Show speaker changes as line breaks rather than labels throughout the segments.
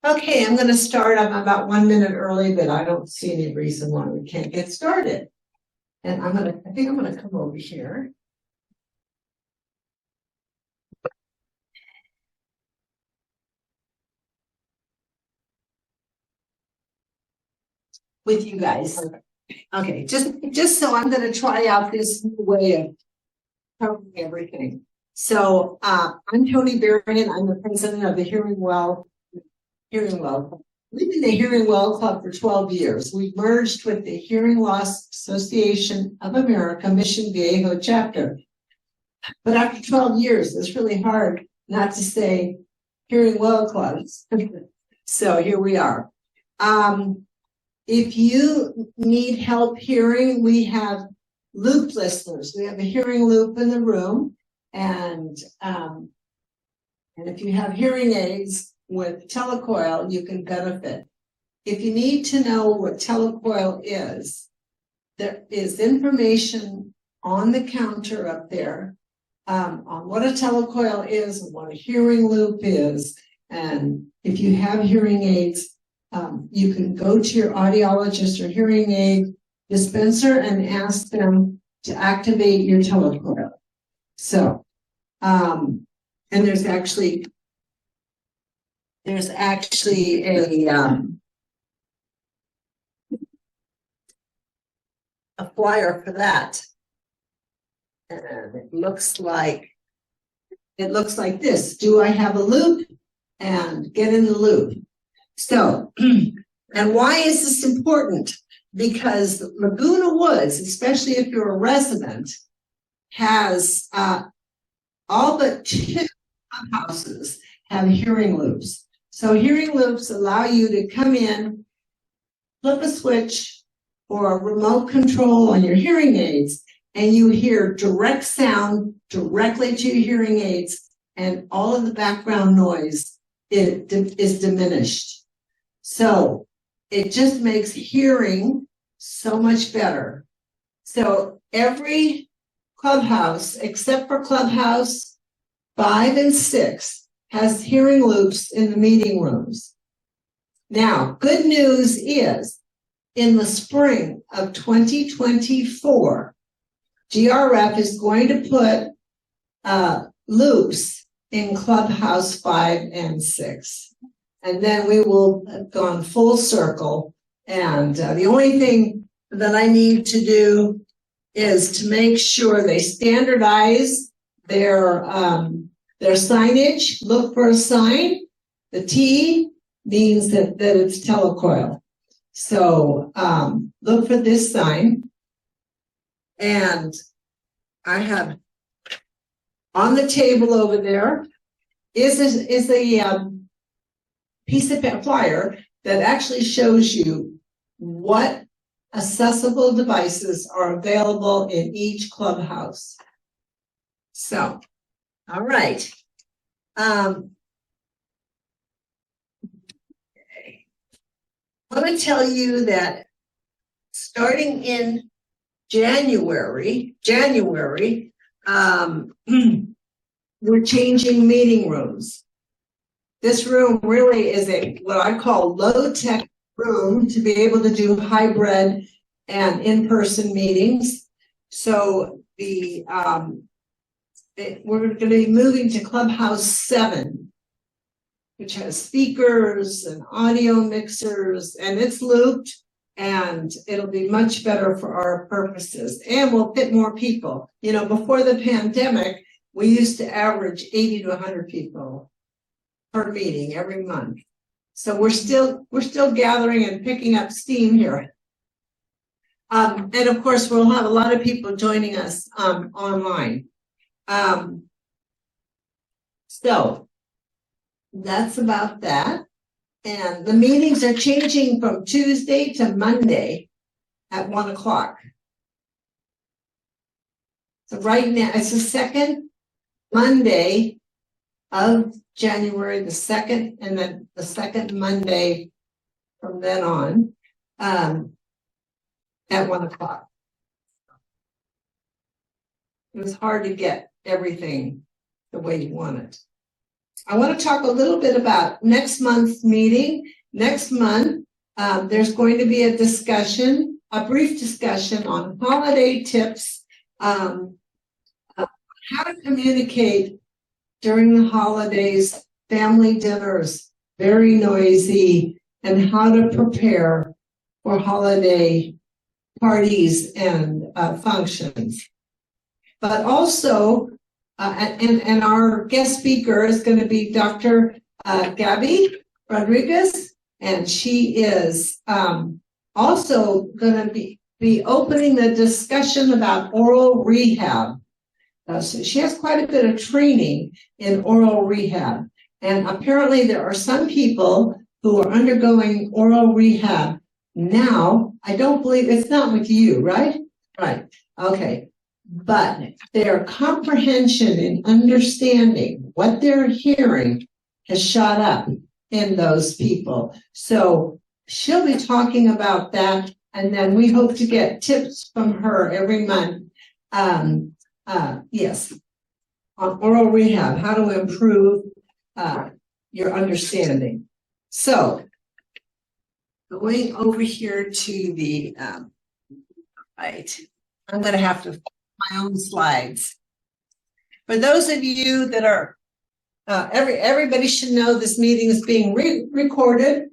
Okay, I'm going to start. I'm about 1 minute early, but I don't see any reason why we can't get started. And I think I'm going to come over here. With you guys. Okay, just so I'm going to try out this new way of covering everything. So I'm Tony Berrigan. I'm the president of the Hearing Well. We've been the Hearing Well Club for 12 years. We merged with the Hearing Loss Association of America Mission Viejo Chapter. But after 12 years, it's really hard not to say Hearing Well Clubs. So here we are. If you need help hearing, we have loop listeners. We have a hearing loop in the room. And if you have hearing aids with telecoil, you can benefit. If you need to know what telecoil is, there is information on the counter up there on what a telecoil is and what a hearing loop is. And if you have hearing aids, you can go to your audiologist or hearing aid dispenser and ask them to activate your telecoil. So, and there's actually a flyer for that. And it looks like this. Do I have a loop? And get in the loop. So, and why is this important? Because Laguna Woods, especially if you're a resident, has all but 2 houses have hearing loops. So hearing loops allow you to come in, flip a switch or a remote control on your hearing aids, and you hear direct sound directly to your hearing aids, and all of the background noise is diminished. So it just makes hearing so much better. So every clubhouse, except for Clubhouse 5 and 6, has hearing loops in the meeting rooms. Now, good news is, in the spring of 2024, GRF is going to put loops in Clubhouse 5 and 6. And then we will have gone full circle. And the only thing that I need to do is to make sure they standardize their signage. Look for a sign. The T means that it's telecoil. So look for this sign. And I have on the table over there is a piece of flyer that actually shows you what accessible devices are available in each clubhouse. So, all right. Okay. I want to tell you that starting in January, we're changing meeting rooms. This room really is what I call low-tech room to be able to do hybrid and in-person meetings. So we're going to be moving to Clubhouse 7, which has speakers and audio mixers, and it's looped, and it'll be much better for our purposes. And we'll fit more people. You know, before the pandemic, we used to average 80 to 100 people per meeting every month. So we're still gathering and picking up steam here. And of course, we'll have a lot of people joining us online. So that's about that. And the meetings are changing from Tuesday to Monday at 1 o'clock. So right now, it's the second Monday of January, the 2nd, and then the second Monday from then on at 1 o'clock. It was hard to get everything the way you want it. I want to talk a little bit about next month's meeting. Next month, there's going to be a discussion, a brief discussion on holiday tips, how to communicate during the holidays, family dinners, very noisy, and how to prepare for holiday parties and functions. But also, and our guest speaker is going to be Dr. Gabby Rodriguez, and she is also going to be opening the discussion about oral rehab. So she has quite a bit of training in oral rehab. And apparently there are some people who are undergoing oral rehab now. I don't believe it's not with you, right? Right. Okay. But their comprehension and understanding what they're hearing has shot up in those people. So she'll be talking about that. And then we hope to get tips from her every month. Yes, on oral rehab, how to improve your understanding. So, going over here to the right, I'm going to have to my own slides. For those of you that are, everybody should know this meeting is being recorded,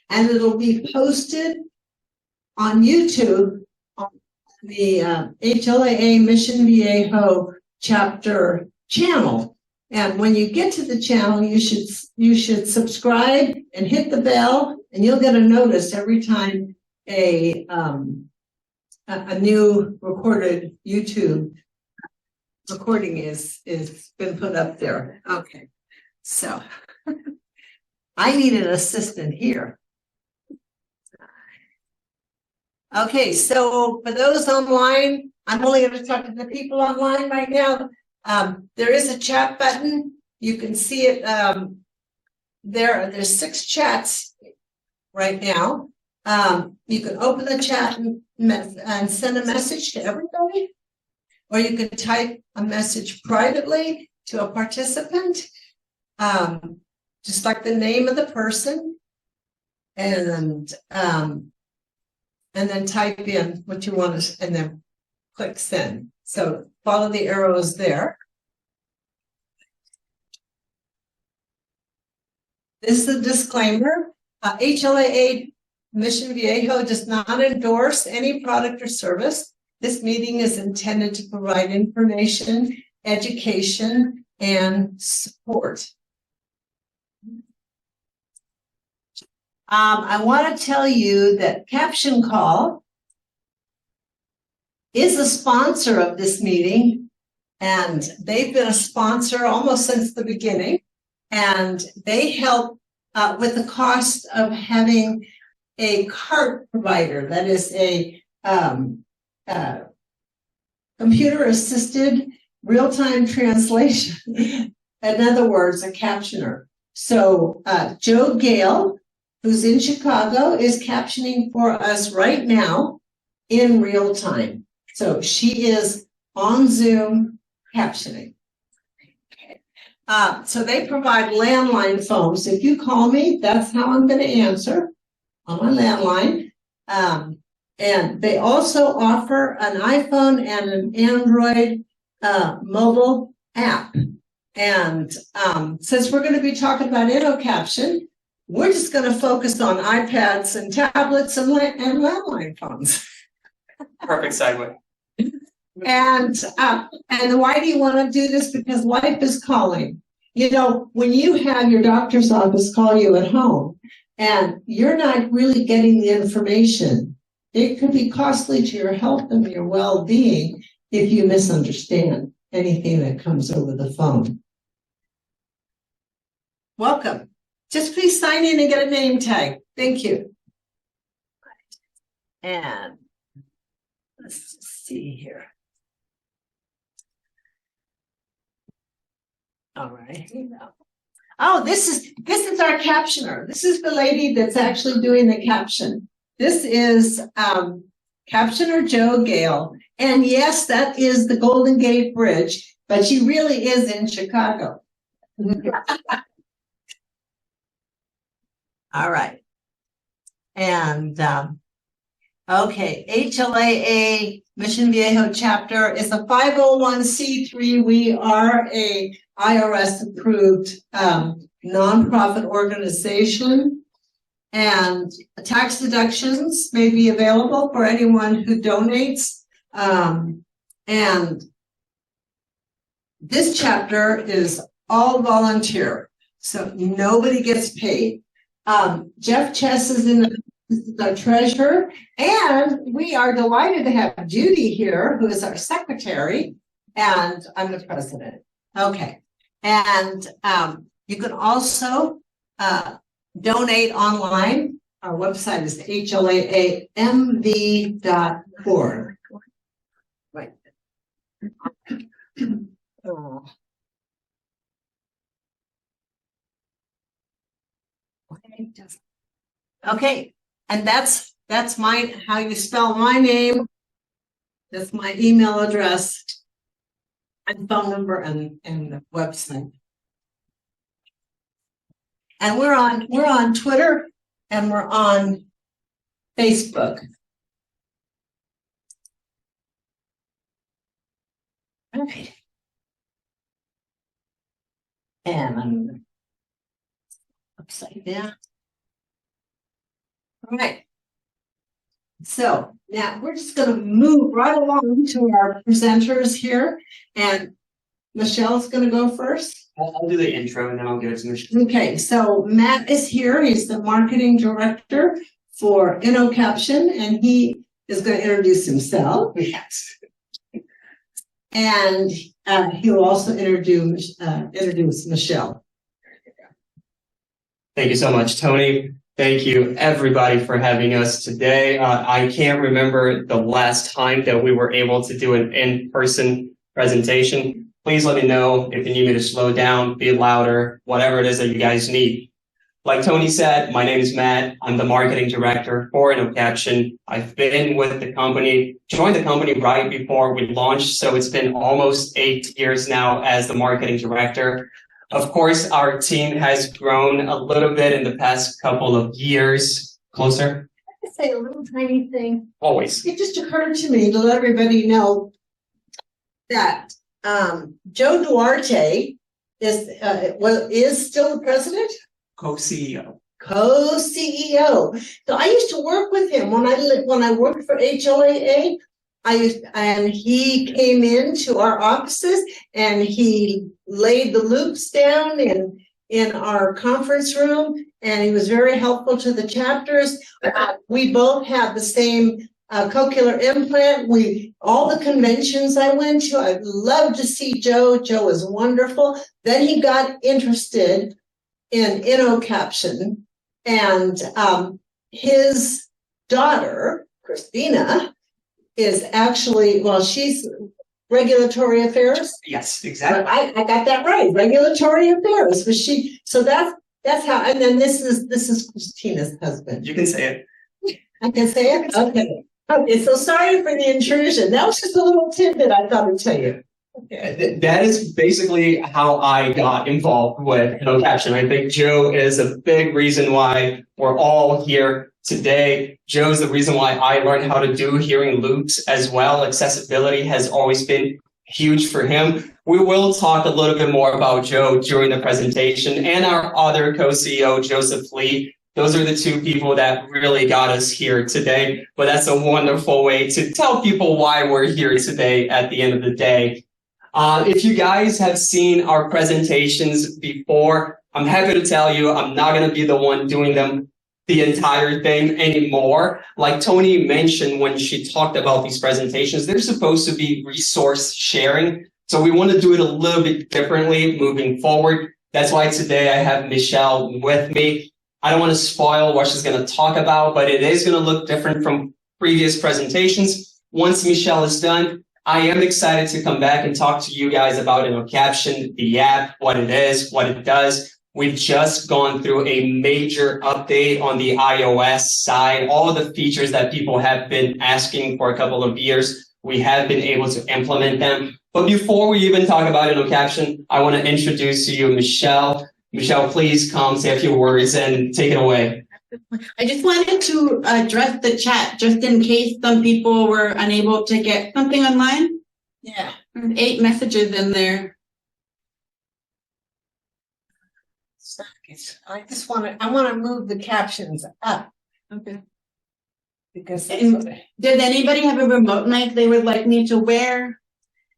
and it'll be posted on YouTube. The HLAA Mission Viejo Chapter channel, and when you get to the channel, you should subscribe and hit the bell, and you'll get a notice every time a new recorded YouTube recording is been put up there. Okay, so I need an assistant here. Okay, so for those online, I'm only going to talk to the people online right now. There is a chat button. You can see it there's 6 chats right now. You can open the chat and send a message to everybody, or you can type a message privately to a participant, just like the name of the person, and then type in what you want to, and then click send. So follow the arrows there. This is a disclaimer. HLAA Mission Viejo does not endorse any product or service. This meeting is intended to provide information, education, and support. I want to tell you that Caption Call is a sponsor of this meeting, and they've been a sponsor almost since the beginning, and they help with the cost of having a CART provider, that is a computer-assisted real-time translation. In other words, a captioner. So Joe Gale, who's in Chicago, is captioning for us right now in real time. So she is on Zoom captioning. Okay. So they provide landline phones. If you call me, that's how I'm going to answer, on my landline. And they also offer an iPhone and an Android mobile app. And since we're going to be talking about InnoCaption, we're just going to focus on iPads and tablets and landline phones.
Perfect segue.
And why do you want to do this? Because life is calling. You know, when you have your doctor's office call you at home and you're not really getting the information, it could be costly to your health and your well-being if you misunderstand anything that comes over the phone. Welcome. Just please sign in and get a name tag. Thank you. And let's just see here. All right. Oh, this is our captioner. This is the lady that's actually doing the caption. This is captioner Joe Gale. And yes, that is the Golden Gate Bridge, but she really is in Chicago. All right. And okay, HLAA Mission Viejo Chapter is a 501c3. We are a IRS approved nonprofit organization, and tax deductions may be available for anyone who donates. And this chapter is all volunteer, so nobody gets paid. Jeff Chess is the treasurer, and we are delighted to have Judy here, who is our secretary, and I'm the president. Okay, and you can also donate online. Our website is HLAAMV.org. Right. Oh. Okay, and that's how you spell my name. That's my email address and phone number and the website. And we're on Twitter and we're on Facebook. Okay. And I'm upside down. All right. So now we're just going to move right along to our presenters here. And Michelle's going to go first.
I'll do the intro and then I'll give it to Michelle.
Okay, so Matt is here. He's the marketing director for InnoCaption, and he is going to introduce himself.
Yes.
And he'll also introduce Michelle.
Thank you so much, Tony. Thank you, everybody, for having us today. I can't remember the last time that we were able to do an in-person presentation. Please let me know if you need me to slow down, be louder, whatever it is that you guys need. Like Tony said, my name is Matt. I'm the marketing director for InnoCaption. I've been with the company, joined the company right before we launched, so it's been almost 8 years now as the marketing director. Of course, our team has grown a little bit in the past couple of years. Closer?
I could say a little tiny thing.
Always.
It just occurred to me to let everybody know that Joe Duarte is still the president?
Co-CEO.
Co-CEO. So I used to work with him when I worked for HLAA. And he came into our offices and he laid the loops down in our conference room, and he was very helpful to the chapters. We both had the same cochlear implant. All the conventions I went to, I loved to see Joe. Joe was wonderful. Then he got interested in InnoCaption, and his daughter, Christina, is actually, well, she's regulatory affairs.
Yes, exactly.
I got that right. Regulatory affairs. Was she? So that's how. And then this is Christina's husband.
You can say it.
I can say it. Okay. Okay. So sorry for the intrusion. That was just a little tidbit I thought I'd tell you.
Okay. That is basically how I got involved with InnoCaption. I think Joe is a big reason why we're all here today. Joe's the reason why I learned how to do hearing loops as well. Accessibility has always been huge for him. We will talk a little bit more about Joe during the presentation, and our other co-CEO, Joseph Lee. Those are the two people that really got us here today. But that's a wonderful way to tell people why we're here today at the end of the day. If you guys have seen our presentations before, I'm happy to tell you I'm not going to be the one doing them the entire thing anymore. Like Tony mentioned when she talked about these presentations, they're supposed to be resource sharing. So we want to do it a little bit differently moving forward. That's why today I have Michelle with me. I don't want to spoil what she's going to talk about, but it is going to look different from previous presentations. Once Michelle is done, I am excited to come back and talk to you guys about InnoCaption, the app, what it is, what it does. We've just gone through a major update on the iOS side. All of the features that people have been asking for a couple of years, we have been able to implement them. But before we even talk about InnoCaption, I want to introduce to you Michelle. Michelle, please come say a few words and take it away.
I just wanted to address the chat just in case some people were unable to get something online.
Yeah.
There's 8 messages in there.
I want to move the captions up
Okay.
because
And does anybody have a remote mic they would like me to wear?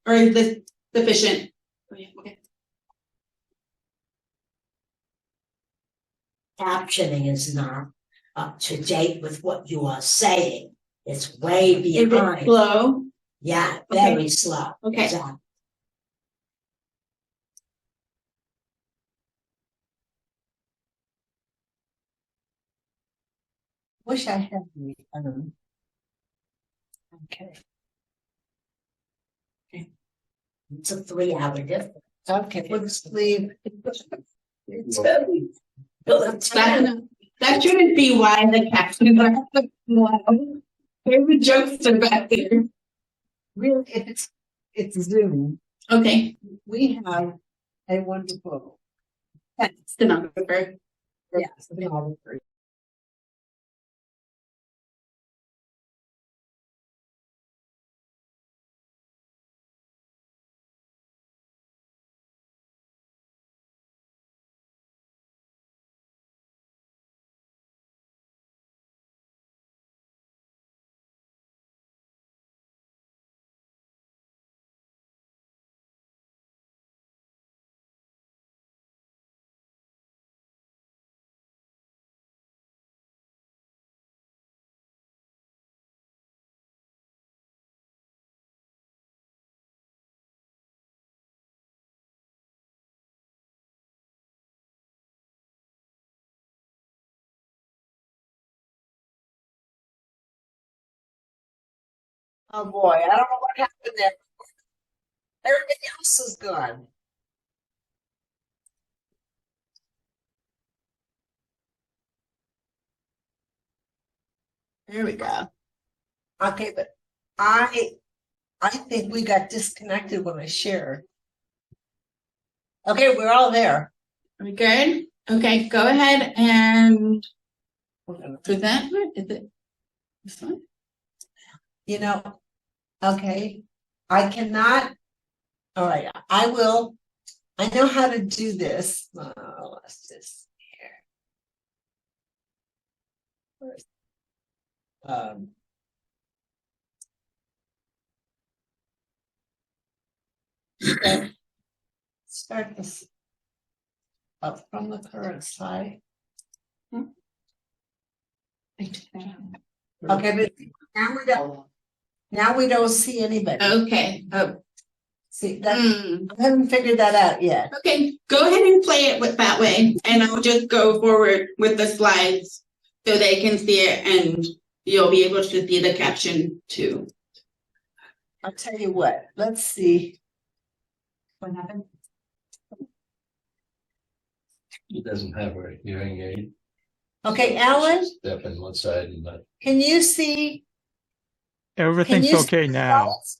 Or is this sufficient? Okay.
Captioning is not up to date with what you are saying. It's way
Is it
behind.
slow?
Yeah,
Okay.
very slow.
Okay.
Exactly.
wish I had the okay.
It's a 3-hour difference.
Okay, let's leave.
That shouldn't be why the captions are low. There's a jokester back there.
Really, if it's Zoom,
Okay.
we have a wonderful
Stenographer.
stenographer. Oh boy, I don't know what happened there. Everything else is gone.
There we go.
Okay, but I think we got disconnected when I shared. Okay, we're all there.
Are we good? Okay, go ahead and present. Is it this one?
You know, okay, I cannot. All right, I will. I know how to do this. Let's just here. Start this up from the current slide. Okay, but now we don't see anybody.
Okay. Oh.
See that I haven't figured that out yet.
Okay, go ahead and play it with that way, and I'll just go forward with the slides so they can see it, and you'll be able to see the caption too.
I'll tell you what. Let's see.
What happened?
He doesn't have a hearing aid.
Okay, Alan,
Step in one side and that.
can you see?
Everything's
Can you
okay
see
now.
results?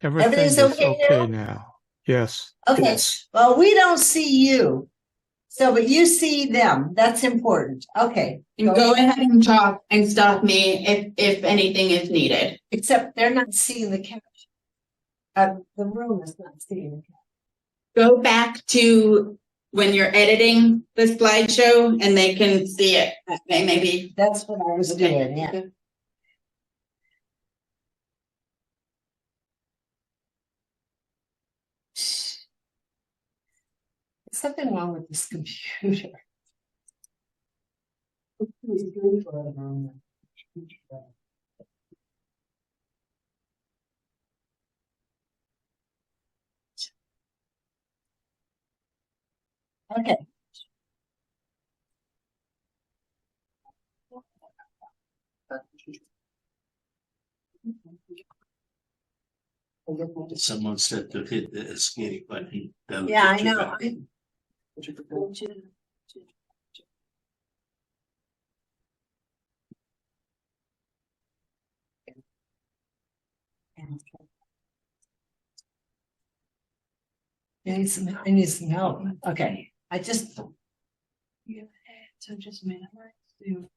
Everything
Everything's
is
okay
okay now. Yes.
Okay. Well, we don't see you. So, but you see them. That's important. Okay.
And go ahead and talk and stop me if anything is needed.
Except they're not seeing the caption. The room is not seeing the caption.
Go back to when you're editing the slideshow and they can see it that way, maybe.
That's what I was doing, yeah.
Okay.
There's something wrong with this computer. Okay.
Someone said to hit the escape button. That'll
Yeah,
get
I
you
know.
back.
I need some help. Okay, I just.
So just minimize.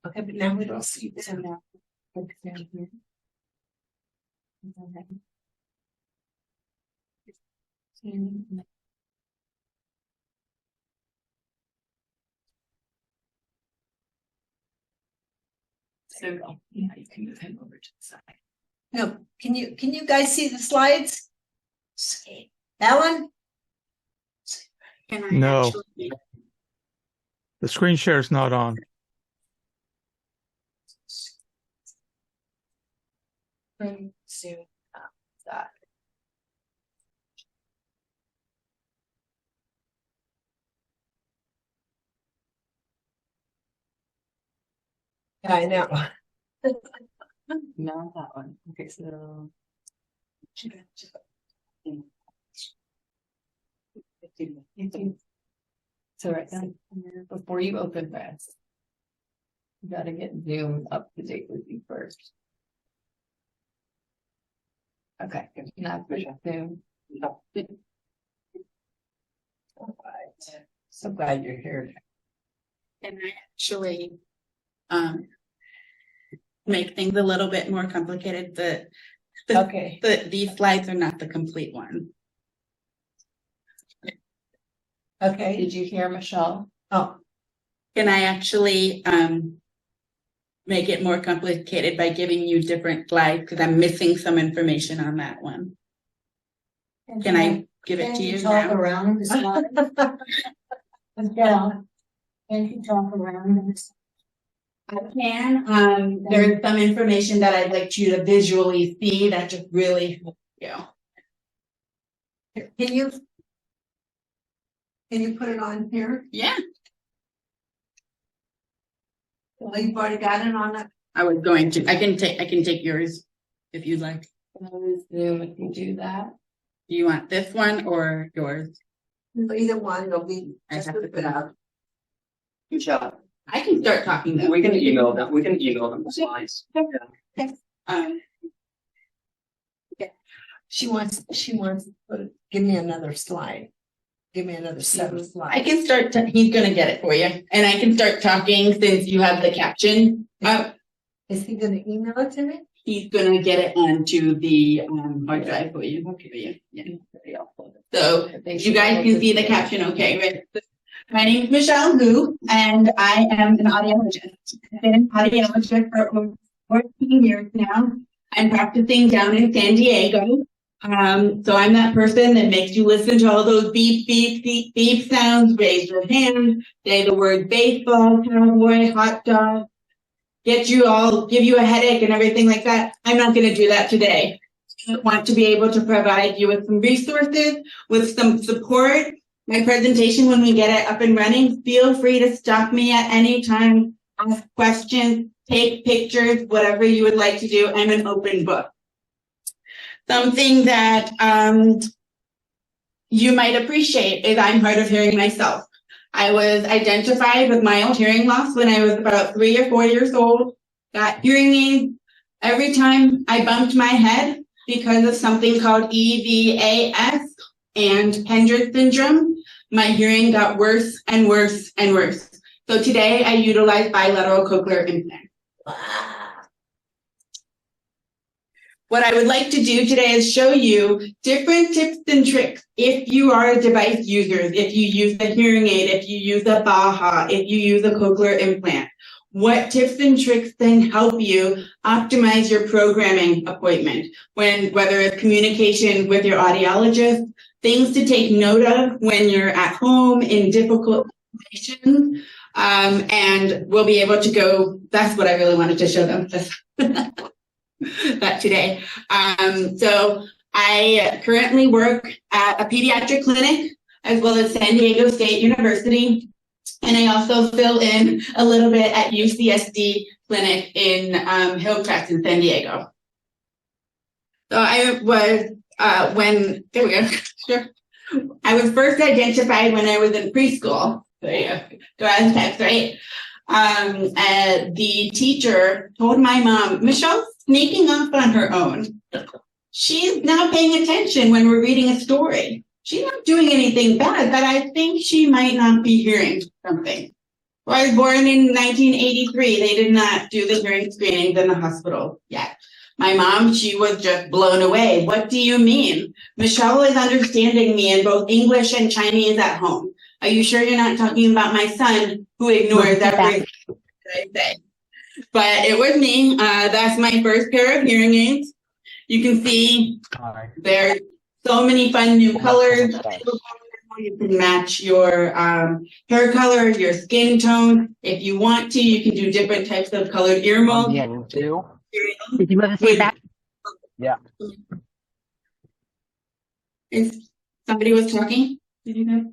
Okay, but now we don't see this.
So yeah, you can move him over to the side.
No, can you guys see the slides? That one?
Can I
No.
actually
The screen share is not on.
bring Zoom up that?
Yeah, I know.
No, that one. Okay, so. So right now, before you open this, you gotta get Zoom up to date with you first. Okay, now push Zoom.
So glad you're here.
And I actually make things a little bit more complicated.
Okay.
These slides are not the complete one.
Okay.
Did you hear Michelle?
Oh,
Can I actually make it more complicated by giving you different slides because I'm missing some information on that one? Can I give it to you
talk
now?
around the slide? Yeah. Can you talk around this?
I can. There's some information that I'd like you to visually see that just really,
can you put it on here?
Yeah.
Oh, you've already got it on that?
I was going to. I can take yours if you'd like. Zoom if you do that. Do you want this one or yours?
Either one, they'll be.
I
Just
have to
put
put
it out.
Michelle,
I can start talking though.
we can email them. We can email them the slides.
Um,
She wants to put, give me another slide. Give me another set of
I
slides.
can start. He's gonna get it for you, and I can start talking since you have the caption.
Is he gonna email it to me?
He's gonna get it onto the hard drive for you. Yeah. So you guys can see the caption, okay? Right? My name is Michelle Hu, and I am an audiologist. I've been an audiologist for over 14 years now. I'm practicing down in San Diego. So I'm that person that makes you listen to all those beep, beep, beep, beep sounds, raise your hand, say the word baseball, cowboy, hot dog, give you a headache and everything like that. I'm not going to do that today. I want to be able to provide you with some resources, with some support. My presentation, when we get it up and running, feel free to stop me at any time, ask questions, take pictures, whatever you would like to do. I'm an open book. Something that you might appreciate is I'm hard of hearing myself. I was identified with mild hearing loss when I was about 3 or 4 years old. Got hearing aids every time I bumped my head because of something called EVAS and Hendrix syndrome. My hearing got worse and worse and worse. So today I utilize bilateral cochlear implant. What I would like to do today is show you different tips and tricks if you are a device user, if you use a hearing aid, if you use a Baha, if you use a cochlear implant. What tips and tricks can help you optimize your programming appointment, whether it's communication with your audiologist, things to take note of when you're at home in difficult situations, and we'll be able to go, that's what I really wanted to show them. That today. So I currently work at a pediatric clinic as well as San Diego State University. And I also fill in a little bit at UCSD clinic in Hillcrest in San Diego. I was there we go. Sure. I was first identified when I was in preschool. So yeah, go ahead and text, right? The teacher told my mom, Michelle's sneaking off on her own. She's not paying attention when we're reading a story. She's not doing anything bad, but I think she might not be hearing something. Well, I was born in 1983. They did not do the hearing screenings in the hospital yet. My mom, she was just blown away. What do you mean? Michelle is understanding me in both English and Chinese at home. Are you sure you're not talking about my son who ignores everything I say? But it was me. That's my first pair of hearing aids. You can see there's so many fun new colors. You can match your hair color, your skin tone. If you want to, you can do different types of colored ear molds.
Did you ever say that? Yeah.
If somebody was talking, did you know?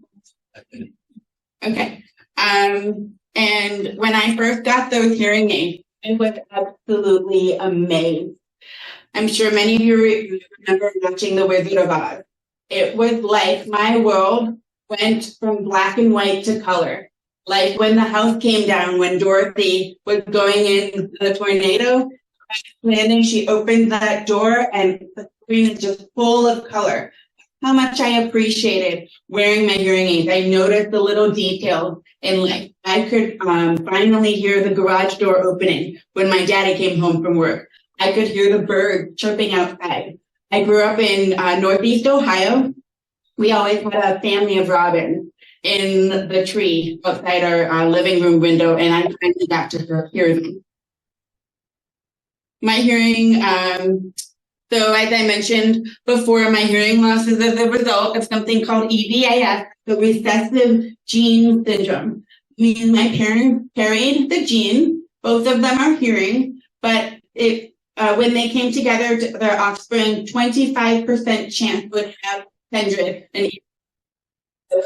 Okay. And when I first got those hearing aids, I was absolutely amazed. I'm sure many of you remember watching The Wizard of Oz. It was like my world went from black and white to color. Like when the house came down, when Dorothy was going in the tornado, landing, she opened that door and the screen is just full of color. How much I appreciated wearing my hearing aids. I noticed the little details in life. I could finally hear the garage door opening when my daddy came home from work. I could hear the birds chirping outside. I grew up in Northeast Ohio. We always had a family of robins in the tree outside our living room window, and I finally got to hear them. My hearing, so as I mentioned before, my hearing loss is as a result of something called EVIS, the recessive gene syndrome. Me and my parents carried the gene. Both of them are hearing, but when they came together, their offspring, 25% chance would have 100, and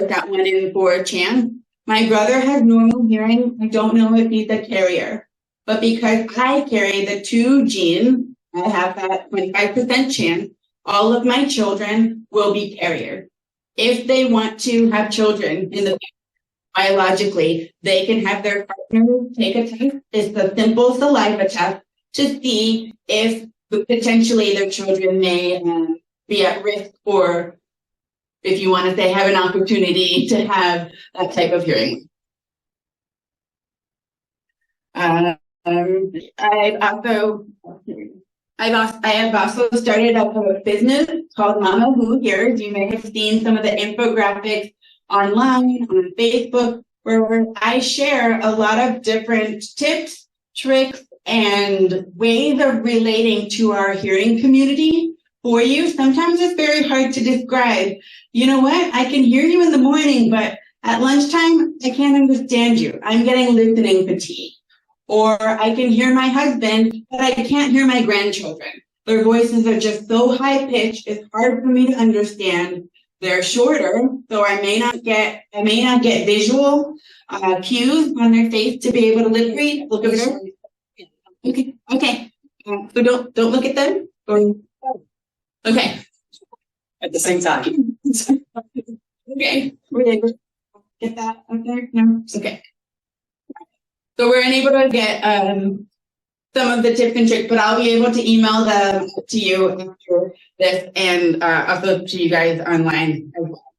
that 1 in 4 chance. My brother has normal hearing. I don't know if he's a carrier, but because I carry the 2 genes, I have that 25% chance. All of my children will be carriers. If they want to have children in the future, biologically, they can have their partner take a test. It's a simple saliva test to see if potentially their children may be at risk, or if you want to say have an opportunity to have that type of hearing. I have also started up a business called Mama Who Hears. You may have seen some of the infographics online, on Facebook, where I share a lot of different tips, tricks, and ways of relating to our hearing community for you. Sometimes it's very hard to describe. You know what? I can hear you in the morning, but at lunchtime, I can't understand you. I'm getting listening fatigue. Or I can hear my husband, but I can't hear my grandchildren. Their voices are just so high pitched, it's hard for me to understand. They're shorter, so I may not get visual cues on their face to be able to lip read. Look over there. Okay. So don't look at them. Okay.
At the same time.
Okay. Were you able to get that up there? No? Okay. So we're unable to get some of the tips and tricks, but I'll be able to email them to you after this, and also to you guys online as well.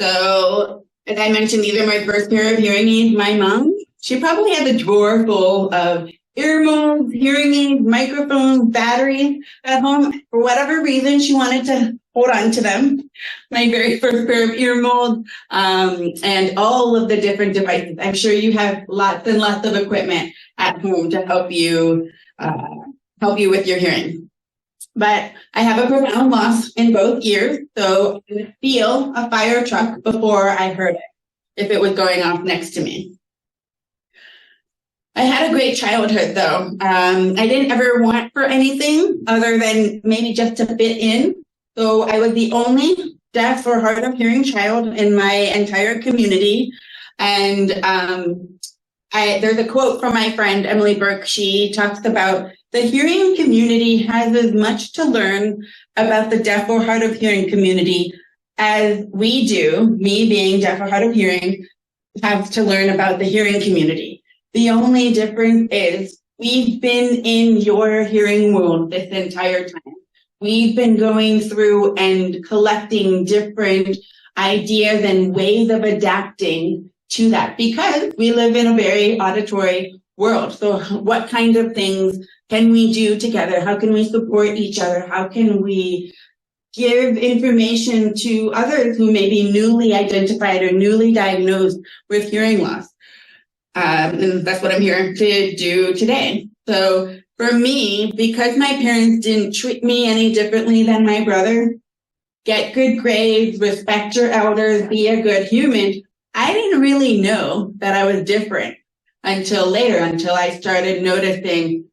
So as I mentioned, these are my first pair of hearing aids. My mom, she probably had a drawer full of ear molds, hearing aids, microphones, batteries at home. For whatever reason, she wanted to hold on to them. My very first pair of ear molds, and all of the different devices. I'm sure you have lots and lots of equipment at home to help you with your hearing. But I have a profound loss in both ears, so I would feel a fire truck before I heard it, if it was going off next to me. I had a great childhood, though. I didn't ever want for anything other than maybe just to fit in. So I was the only deaf or hard of hearing child in my entire community. And there's a quote from my friend, Emily Burke. She talks about The hearing community has as much to learn about the deaf or hard of hearing community as we do, me being deaf or hard of hearing, have to learn about the hearing community. The only difference is we've been in your hearing world this entire time. We've been going through and collecting different ideas and ways of adapting to that because we live in a very auditory world. So what kind of things can we do together? How can we support each other? How can we give information to others who may be newly identified or newly diagnosed with hearing loss? And that's what I'm here to do today. So for me, because my parents didn't treat me any differently than my brother, get good grades, respect your elders, be a good human, I didn't really know that I was different until later, until I started noticing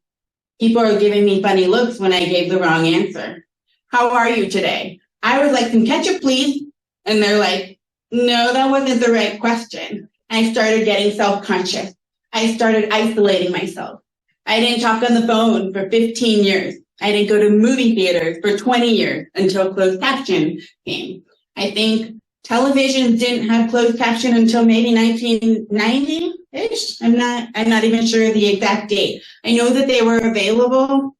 people are giving me funny looks when I gave the wrong answer. How are you today? I was like, some ketchup, please. And they're like, no, that wasn't the right question. I started getting self-conscious. I started isolating myself. I didn't talk on the phone for 15 years. I didn't go to movie theaters for 20 years until closed caption came. I think television didn't have closed caption until maybe 1990-ish. I'm not even sure the exact date. I know that they were available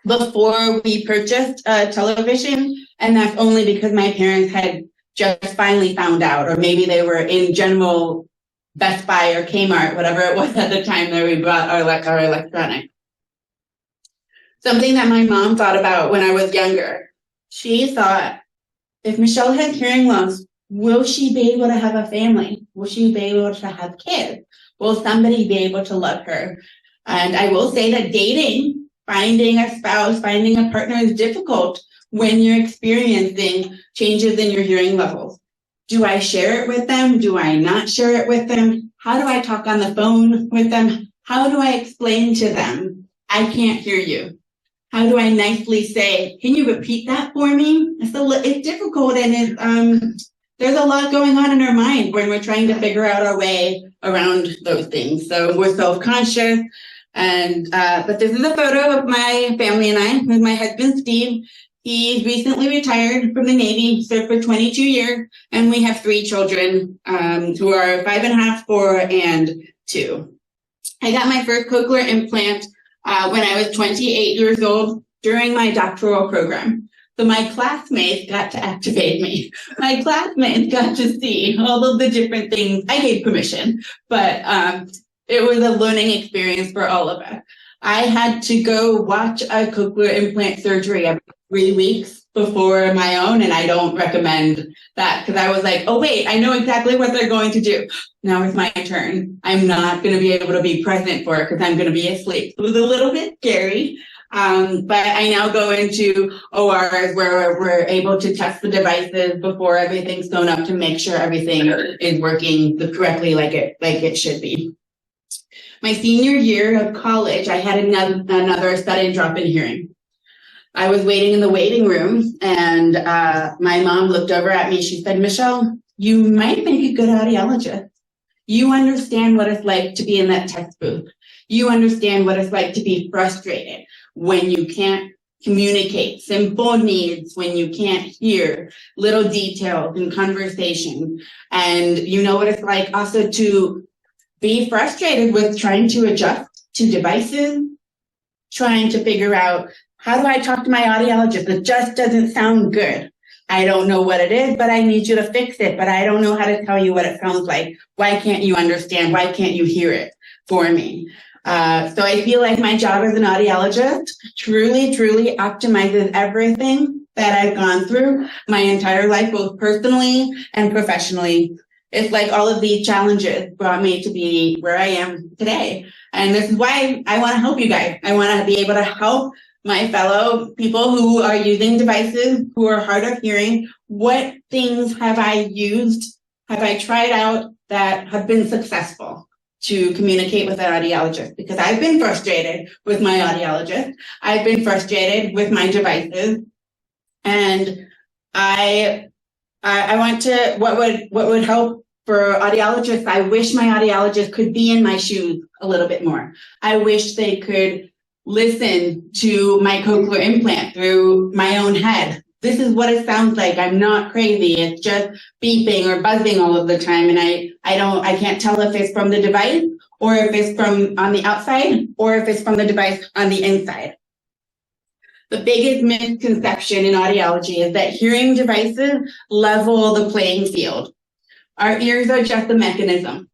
before we purchased television, and that's only because my parents had just finally found out, or maybe they were in general Best Buy or Kmart, whatever it was at the time that we bought our electronics. Something that my mom thought about when I was younger. She thought, if Michelle has hearing loss, will she be able to have a family? Will she be able to have kids? Will somebody be able to love her? And I will say that dating, finding a spouse, finding a partner is difficult when you're experiencing changes in your hearing levels. Do I share it with them? Do I not share it with them? How do I talk on the phone with them? How do I explain to them, I can't hear you? How do I nicely say, can you repeat that for me? It's difficult, and there's a lot going on in our mind when we're trying to figure out our way around those things. So we're self-conscious. And but this is a photo of my family and I with my husband, Steve. He's recently retired from the Navy, served for 22 years, and we have 3 children who are 5.5, 4, and 2. I got my first cochlear implant when I was 28 years old during my doctoral program. So my classmates got to activate me. My classmates got to see all of the different things. I gave permission, but it was a learning experience for all of us. I had to go watch a cochlear implant surgery every 3 weeks before my own, and I don't recommend that because I was like, oh wait, I know exactly what they're going to do. Now it's my turn. I'm not going to be able to be present for it because I'm going to be asleep. It was a little bit scary, but I now go into ORs where we're able to test the devices before everything's sewn up to make sure everything is working correctly like it should be. My senior year of college, I had another sudden drop in hearing. I was waiting in the waiting room, and my mom looked over at me. She said, Michelle, you might make a good audiologist. You understand what it's like to be in that test booth. You understand what it's like to be frustrated when you can't communicate simple needs, when you can't hear little details in conversation. And you know what it's like also to be frustrated with trying to adjust to devices, trying to figure out, how do I talk to my audiologist? It just doesn't sound good. I don't know what it is, but I need you to fix it. But I don't know how to tell you what it sounds like. Why can't you understand? Why can't you hear it for me? So I feel like my job as an audiologist truly, truly optimizes everything that I've gone through my entire life, both personally and professionally. It's like all of these challenges brought me to be where I am today. And this is why I want to help you guys. I want to be able to help my fellow people who are using devices, who are hard of hearing. What things have I used, have I tried out that have been successful to communicate with an audiologist? Because I've been frustrated with my audiologist. I've been frustrated with my devices. And I want to, what would help for audiologists, I wish my audiologist could be in my shoes a little bit more. I wish they could listen to my cochlear implant through my own head. This is what it sounds like. I'm not crazy. It's just beeping or buzzing all of the time. And I can't tell if it's from the device or if it's from on the outside or if it's from the device on the inside. The biggest misconception in audiology is that hearing devices level the playing field. Our ears are just a mechanism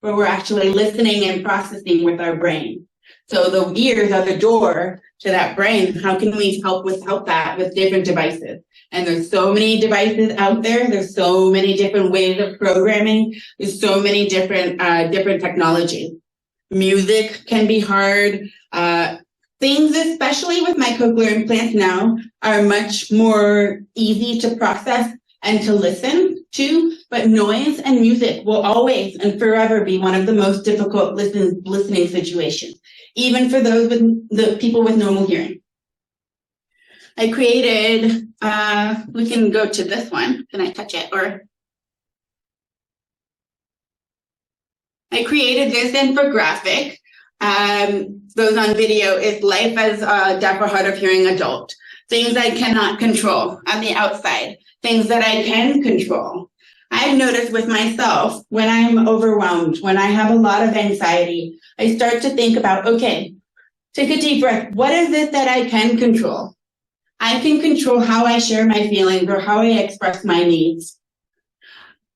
where we're actually listening and processing with our brain. So the ears are the door to that brain. How can we help that with different devices? And there's so many devices out there. There's so many different ways of programming. There's so many different technologies. Music can be hard. Things, especially with my cochlear implants now, are much more easy to process and to listen to, but noise and music will always and forever be one of the most difficult listening situations, even for those with the people with normal hearing. I created, we can go to this one. Can I touch it? Or I created this infographic. Those on video is life as a deaf or hard of hearing adult. Things I cannot control on the outside. Things that I can control. I've noticed with myself, when I'm overwhelmed, when I have a lot of anxiety, I start to think about, okay, take a deep breath. What is it that I can control? I can control how I share my feelings or how I express my needs.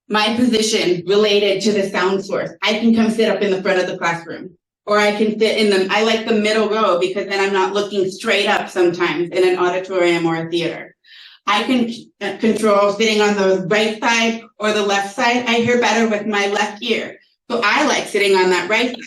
My position related to the sound source. I can come sit up in the front of the classroom. Or I can sit I like the middle row because then I'm not looking straight up sometimes in an auditorium or a theater. I can control sitting on the right side or the left side. I hear better with my left ear. So I like sitting on that right side.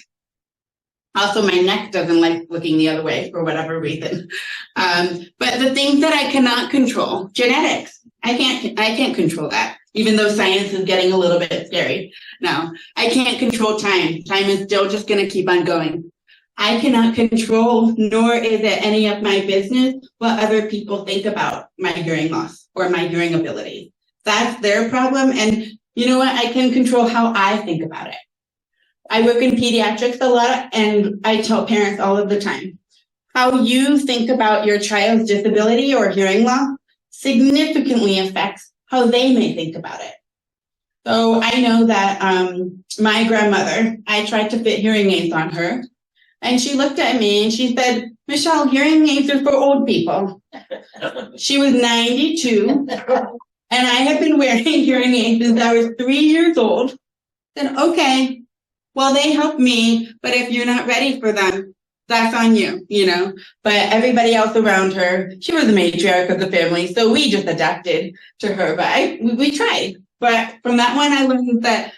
Also, my neck doesn't like looking the other way for whatever reason. But the things that I cannot control, genetics, I can't control that. Even though science is getting a little bit scary now. I can't control time. Time is still just going to keep on going. I cannot control, nor is it any of my business, what other people think about my hearing loss or my hearing ability. That's their problem. And you know what? I can control how I think about it. I work in pediatrics a lot, and I tell parents all of the time, how you think about your child's disability or hearing loss significantly affects how they may think about it. So I know that my grandmother, I tried to fit hearing aids on her, and she looked at me and she said, Michelle, hearing aids are for old people. She was 92, and I had been wearing hearing aids since I was 3 years old. Then, okay, well, they help me, but if you're not ready for them, that's on you, you know. But everybody else around her, she was the matriarch of the family, so we just adapted to her. But we tried. But from that one, I learned that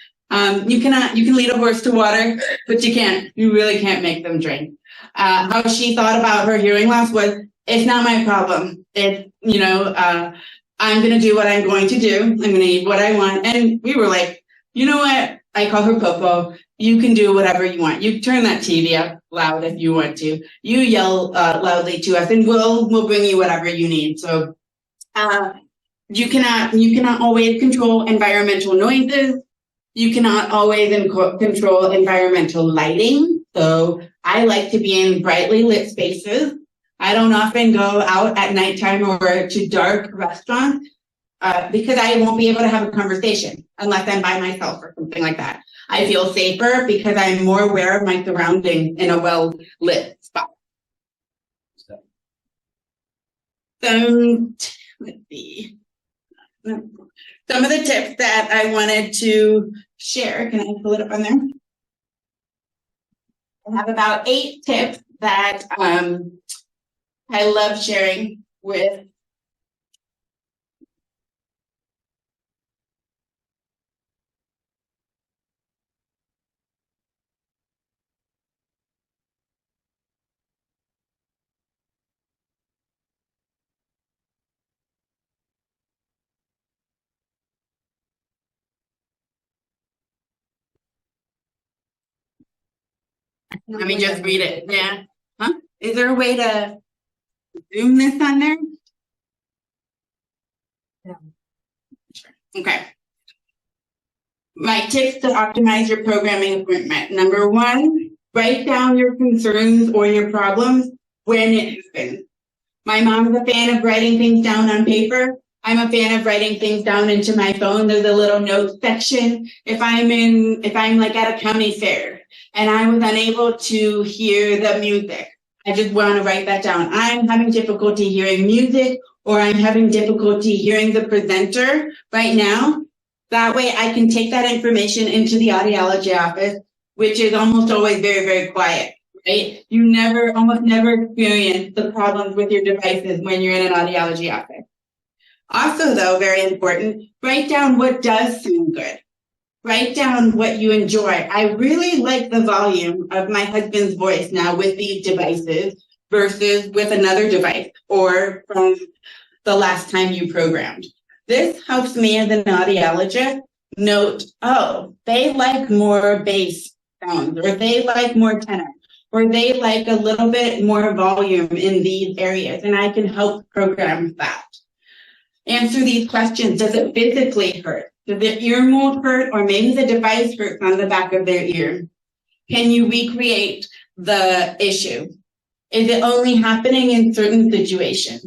you can lead a horse to water, but you really can't make them drink. How she thought about her hearing loss was, it's not my problem. It's, I'm going to do what I'm going to do. I'm going to eat what I want. And we were like, you know what? I call her Popo. You can do whatever you want. You turn that TV up loud if you want to. You yell loudly to us, and we'll bring you whatever you need. So you cannot always control environmental noises. You cannot always control environmental lighting. So I like to be in brightly lit spaces. I don't often go out at nighttime or to dark restaurants because I won't be able to have a conversation unless I'm by myself or something like that. I feel safer because I'm more aware of my surroundings in a well-lit spot. So, let's see. Some of the tips that I wanted to share. Can I pull it up on there? I have about 8 tips that I love sharing with Let me just read it. Yeah. Huh? Is there a way to zoom this on there?
Yeah.
Okay. My tips to optimize your programming equipment. Number 1, write down your concerns or your problems when it happens. My mom's a fan of writing things down on paper. I'm a fan of writing things down into my phone. There's a little note section. If I'm like at a county fair and I was unable to hear the music, I just want to write that down. I'm having difficulty hearing music, or I'm having difficulty hearing the presenter right now. That way I can take that information into the audiology office, which is almost always very, very quiet, right? You almost never experience the problems with your devices when you're in an audiology office. Also, though, very important, write down what does sound good. Write down what you enjoy. I really like the volume of my husband's voice now with these devices versus with another device or from the last time you programmed. This helps me as an audiologist note, oh, they like more bass sounds, or they like more tenor, or they like a little bit more volume in these areas, and I can help program that. Answer these questions. Does it physically hurt? Does the ear mold hurt, or maybe the device hurts on the back of their ear? Can you recreate the issue? Is it only happening in certain situations?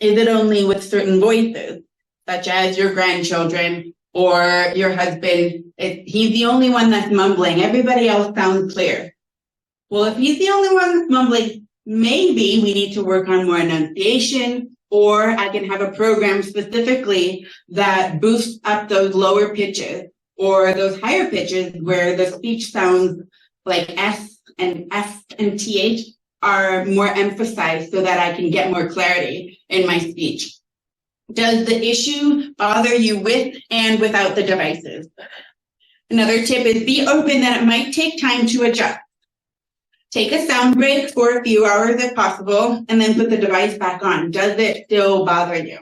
Is it only with certain voices, such as your grandchildren or your husband? He's the only one that's mumbling. Everybody else sounds clear. Well, if he's the only one that's mumbling, maybe we need to work on more enunciation, or I can have a program specifically that boosts up those lower pitches or those higher pitches where the speech sounds like S and F and TH are more emphasized so that I can get more clarity in my speech. Does the issue bother you with and without the devices? Another tip is be open that it might take time to adjust. Take a sound break for a few hours if possible, and then put the device back on. Does it still bother you?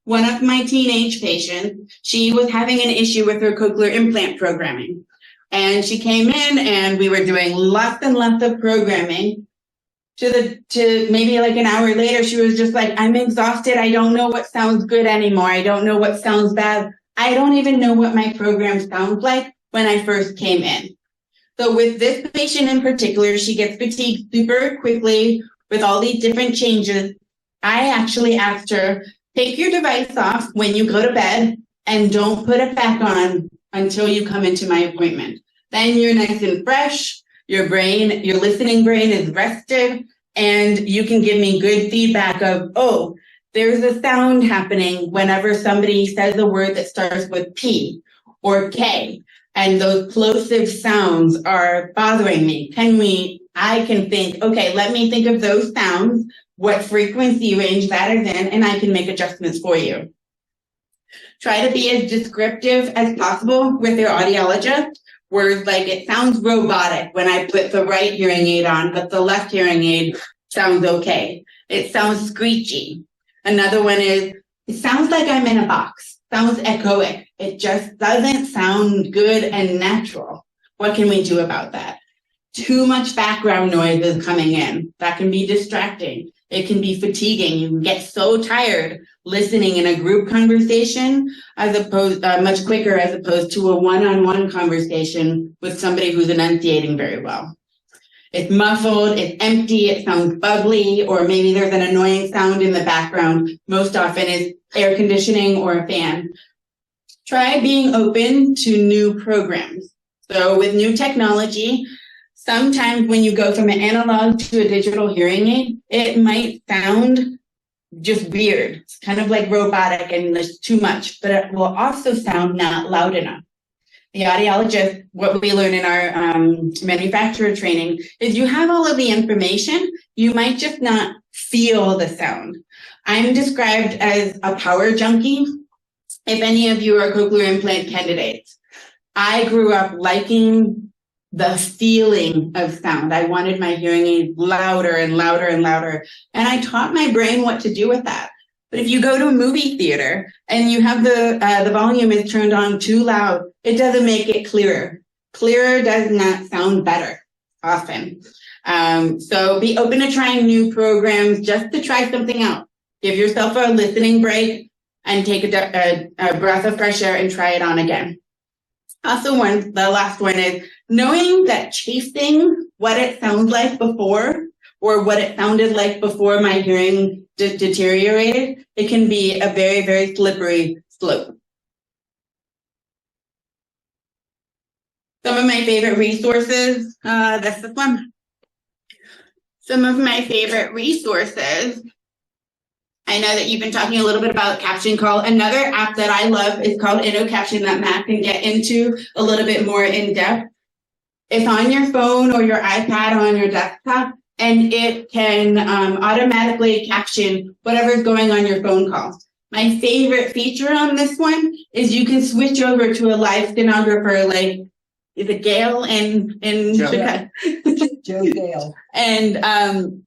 One of my teenage patients, she was having an issue with her cochlear implant programming. And she came in and we were doing lots and lots of programming. To maybe like an hour later, she was just like, I'm exhausted. I don't know what sounds good anymore. I don't know what sounds bad. I don't even know what my program sounds like when I first came in. So with this patient in particular, she gets fatigued super quickly with all these different changes. I actually asked her, take your device off when you go to bed and don't put it back on until you come into my appointment. Then you're nice and fresh. Your listening brain is rested, and you can give me good feedback of, oh, there's a sound happening whenever somebody says a word that starts with P or K. And those plosive sounds are bothering me. I can think, okay, let me think of those sounds, what frequency range that is in, and I can make adjustments for you. Try to be as descriptive as possible with your audiologist. Words like, it sounds robotic when I put the right hearing aid on, but the left hearing aid sounds okay. It sounds screechy. Another one is, it sounds like I'm in a box. Sounds echoic. It just doesn't sound good and natural. What can we do about that? Too much background noise is coming in. That can be distracting. It can be fatiguing. You can get so tired listening in a group conversation much quicker as opposed to a one-on-one conversation with somebody who's enunciating very well. It's muffled, it's empty, it sounds bubbly, or maybe there's an annoying sound in the background. Most often is air conditioning or a fan. Try being open to new programs. So with new technology, sometimes when you go from an analog to a digital hearing aid, it might sound just weird. It's kind of like robotic and there's too much, but it will also sound not loud enough. The audiologist, what we learn in our manufacturer training is you have all of the information, you might just not feel the sound. I'm described as a power junkie. If any of you are cochlear implant candidates, I grew up liking the feeling of sound. I wanted my hearing aid louder and louder and louder. And I taught my brain what to do with that. But if you go to a movie theater and you have the volume is turned on too loud, it doesn't make it clearer. Clearer does not sound better often. So be open to trying new programs just to try something out. Give yourself a listening break and take a breath of fresh air and try it on again. Also, the last one is knowing that chasing what it sounds like before or what it sounded like before my hearing deteriorated, it can be a very, very slippery slope. Some of my favorite resources, this is one. Some of my favorite resources. I know that you've been talking a little bit about Caption Call. Another app that I love is called InnoCaption that Matt can get into a little bit more in depth. It's on your phone or your iPad or on your desktop, and it can automatically caption whatever's going on your phone calls. My favorite feature on this one is you can switch over to a live stenographer, like is it Gail in Chicago?
Joe Gale.
And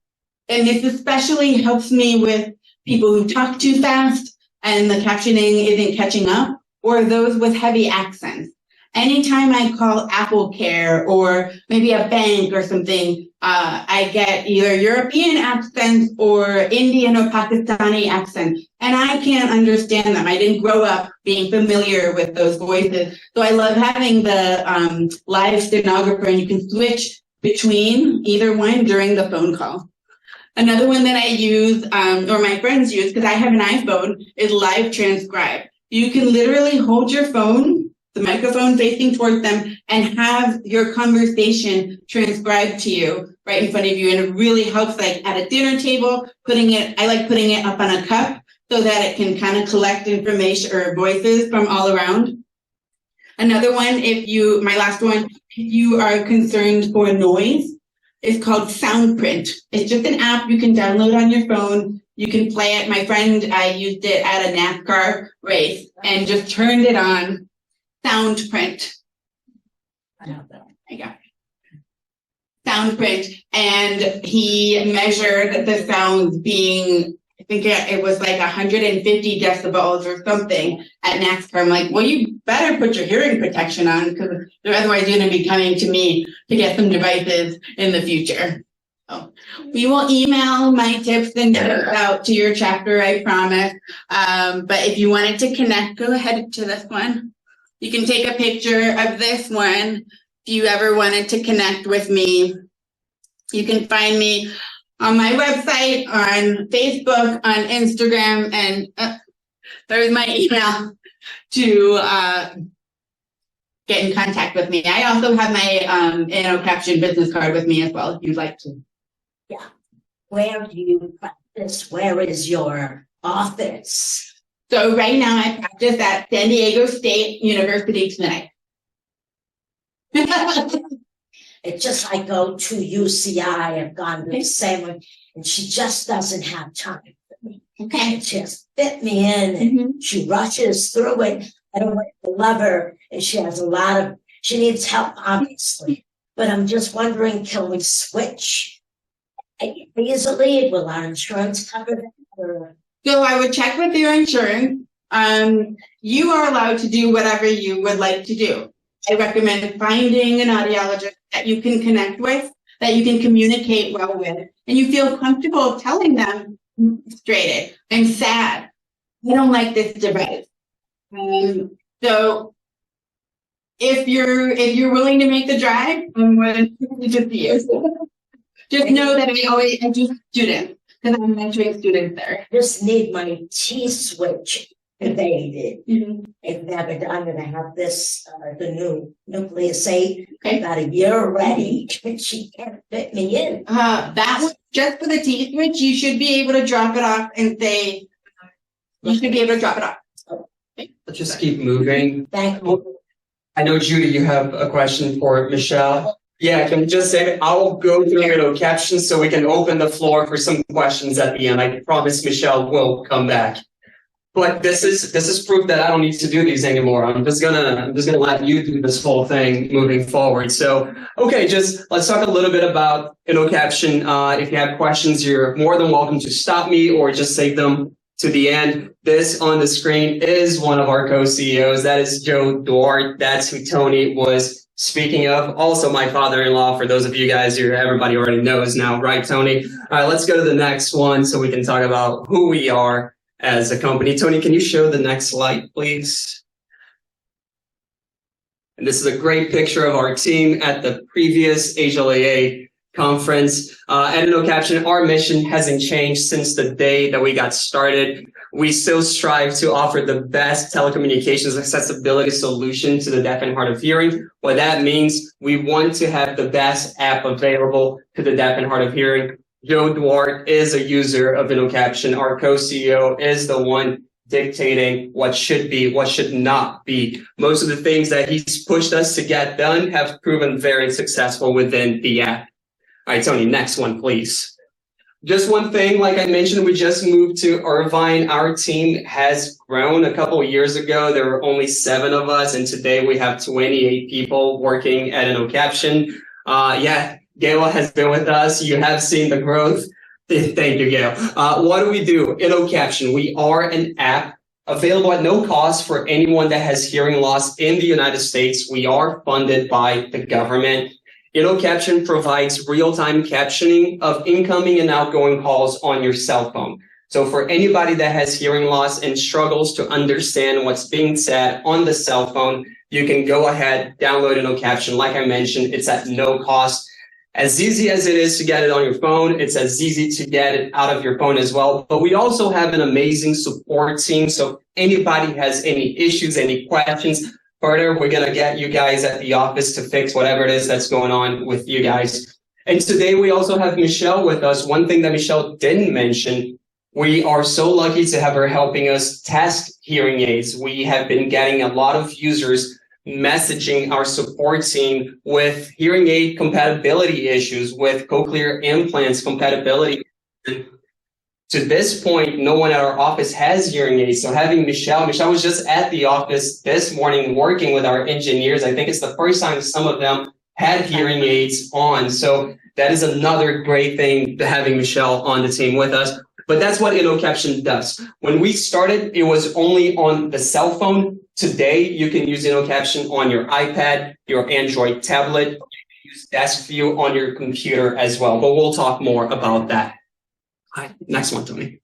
this especially helps me with people who talk too fast and the captioning isn't catching up, or those with heavy accents. Anytime I call Apple Care or maybe a bank or something, I get either European accents or Indian or Pakistani accents, and I can't understand them. I didn't grow up being familiar with those voices. So I love having the live stenographer, and you can switch between either one during the phone call. Another one that I use, or my friends use, because I have an iPhone, is Live Transcribe. You can literally hold your phone, the microphone facing towards them, and have your conversation transcribed to you right in front of you. And it really helps, like at a dinner table, I like putting it up on a cup so that it can kind of collect information or voices from all around. Another one, my last one, if you are concerned for noise, is called Soundprint. It's just an app you can download on your phone. You can play it. My friend, I used it at a NASCAR race and just turned it on. Soundprint. There you go. Soundprint. And he measured the sounds being, I think it was like 150 decibels or something at NASCAR. I'm like, well, you better put your hearing protection on, because otherwise you're going to be coming to me to get some devices in the future. So we will email my tips and tips out to your chapter, I promise. But if you wanted to connect, go ahead to this one. You can take a picture of this one if you ever wanted to connect with me. You can find me on my website, on Facebook, on Instagram, and there's my email to get in contact with me. I also have my InnoCaption business card with me as well, if you'd like to.
Yeah. Where do you practice? Where is your office?
So right now I practice at San Diego State University Clinic.
It's just I go to UCI, I've gone to the same one, and she just doesn't have time for me.
Okay.
It just fit me in, and she rushes through it. I don't love her, and she needs help, obviously. But I'm just wondering, can we switch easily? Will our insurance cover that? Or?
So I would check with your insurance. You are allowed to do whatever you would like to do. I recommend finding an audiologist that you can connect with, that you can communicate well with, and you feel comfortable telling them, frustrated, I'm sad, I don't like this device. So if you're willing to make the drive, I'm willing to just see you. Just know that I do students, because I'm mentoring students there.
I just need my T-switch evaded. I've never done it. I have this, the new Nucleus 8, about a year ready, and she can't fit me in.
That one, just for the T-switch, you should be able to drop it off and say, you should be able to drop it off. Okay.
Let's just keep moving.
Thank you.
I know, Judy, you have a question for Michelle. Yeah, can I just say I'll go through InnoCaption so we can open the floor for some questions at the end. I promise Michelle will come back. But this is proof that I don't need to do these anymore. I'm just gonna let you do this whole thing moving forward. So, okay, let's talk a little bit about InnoCaption. If you have questions, you're more than welcome to stop me or just save them to the end. This on the screen is one of our co-CEOs. That is Joe Duarte. That's who Tony was speaking of. Also my father-in-law, for those of you guys who everybody already knows now, right, Tony? All right, let's go to the next one so we can talk about who we are as a company. Tony, can you show the next slide, please? And this is a great picture of our team at the previous HLAA conference. At InnoCaption, our mission hasn't changed since the day that we got started. We still strive to offer the best telecommunications accessibility solution to the deaf and hard of hearing. What that means, we want to have the best app available to the deaf and hard of hearing. Joe Duarte is a user of InnoCaption. Our co-CEO is the one dictating what should be, what should not be. Most of the things that he's pushed us to get done have proven very successful within the app. All right, Tony, next one, please. Just one thing, like I mentioned, we just moved to Irvine. Our team has grown. A couple of years ago, there were only 7 of us, and today we have 28 people working at InnoCaption. Gail has been with us. You have seen the growth. Thank you, Gail. What do? InnoCaption, we are an app available at no cost for anyone that has hearing loss in the United States. We are funded by the government. InnoCaption provides real-time captioning of incoming and outgoing calls on your cell phone. So for anybody that has hearing loss and struggles to understand what's being said on the cell phone, you can go ahead, download InnoCaption. Like I mentioned, it's at no cost. As easy as it is to get it on your phone, it's as easy to get it out of your phone as well. But we also have an amazing support team. So if anybody has any issues, any questions, further, we're going to get you guys at the office to fix whatever it is that's going on with you guys. And today we also have Michelle with us. One thing that Michelle didn't mention, we are so lucky to have her helping us test hearing aids. We have been getting a lot of users messaging our support team with hearing aid compatibility issues, with cochlear implants compatibility. To this point, no one at our office has hearing aids. So having Michelle was just at the office this morning working with our engineers. I think it's the first time some of them had hearing aids on. So that is another great thing, having Michelle on the team with us. But that's what InnoCaption does. When we started, it was only on the cell phone. Today, you can use InnoCaption on your iPad, your Android tablet. You can use Desk View on your computer as well. But we'll talk more about that. All right, next one, Tony.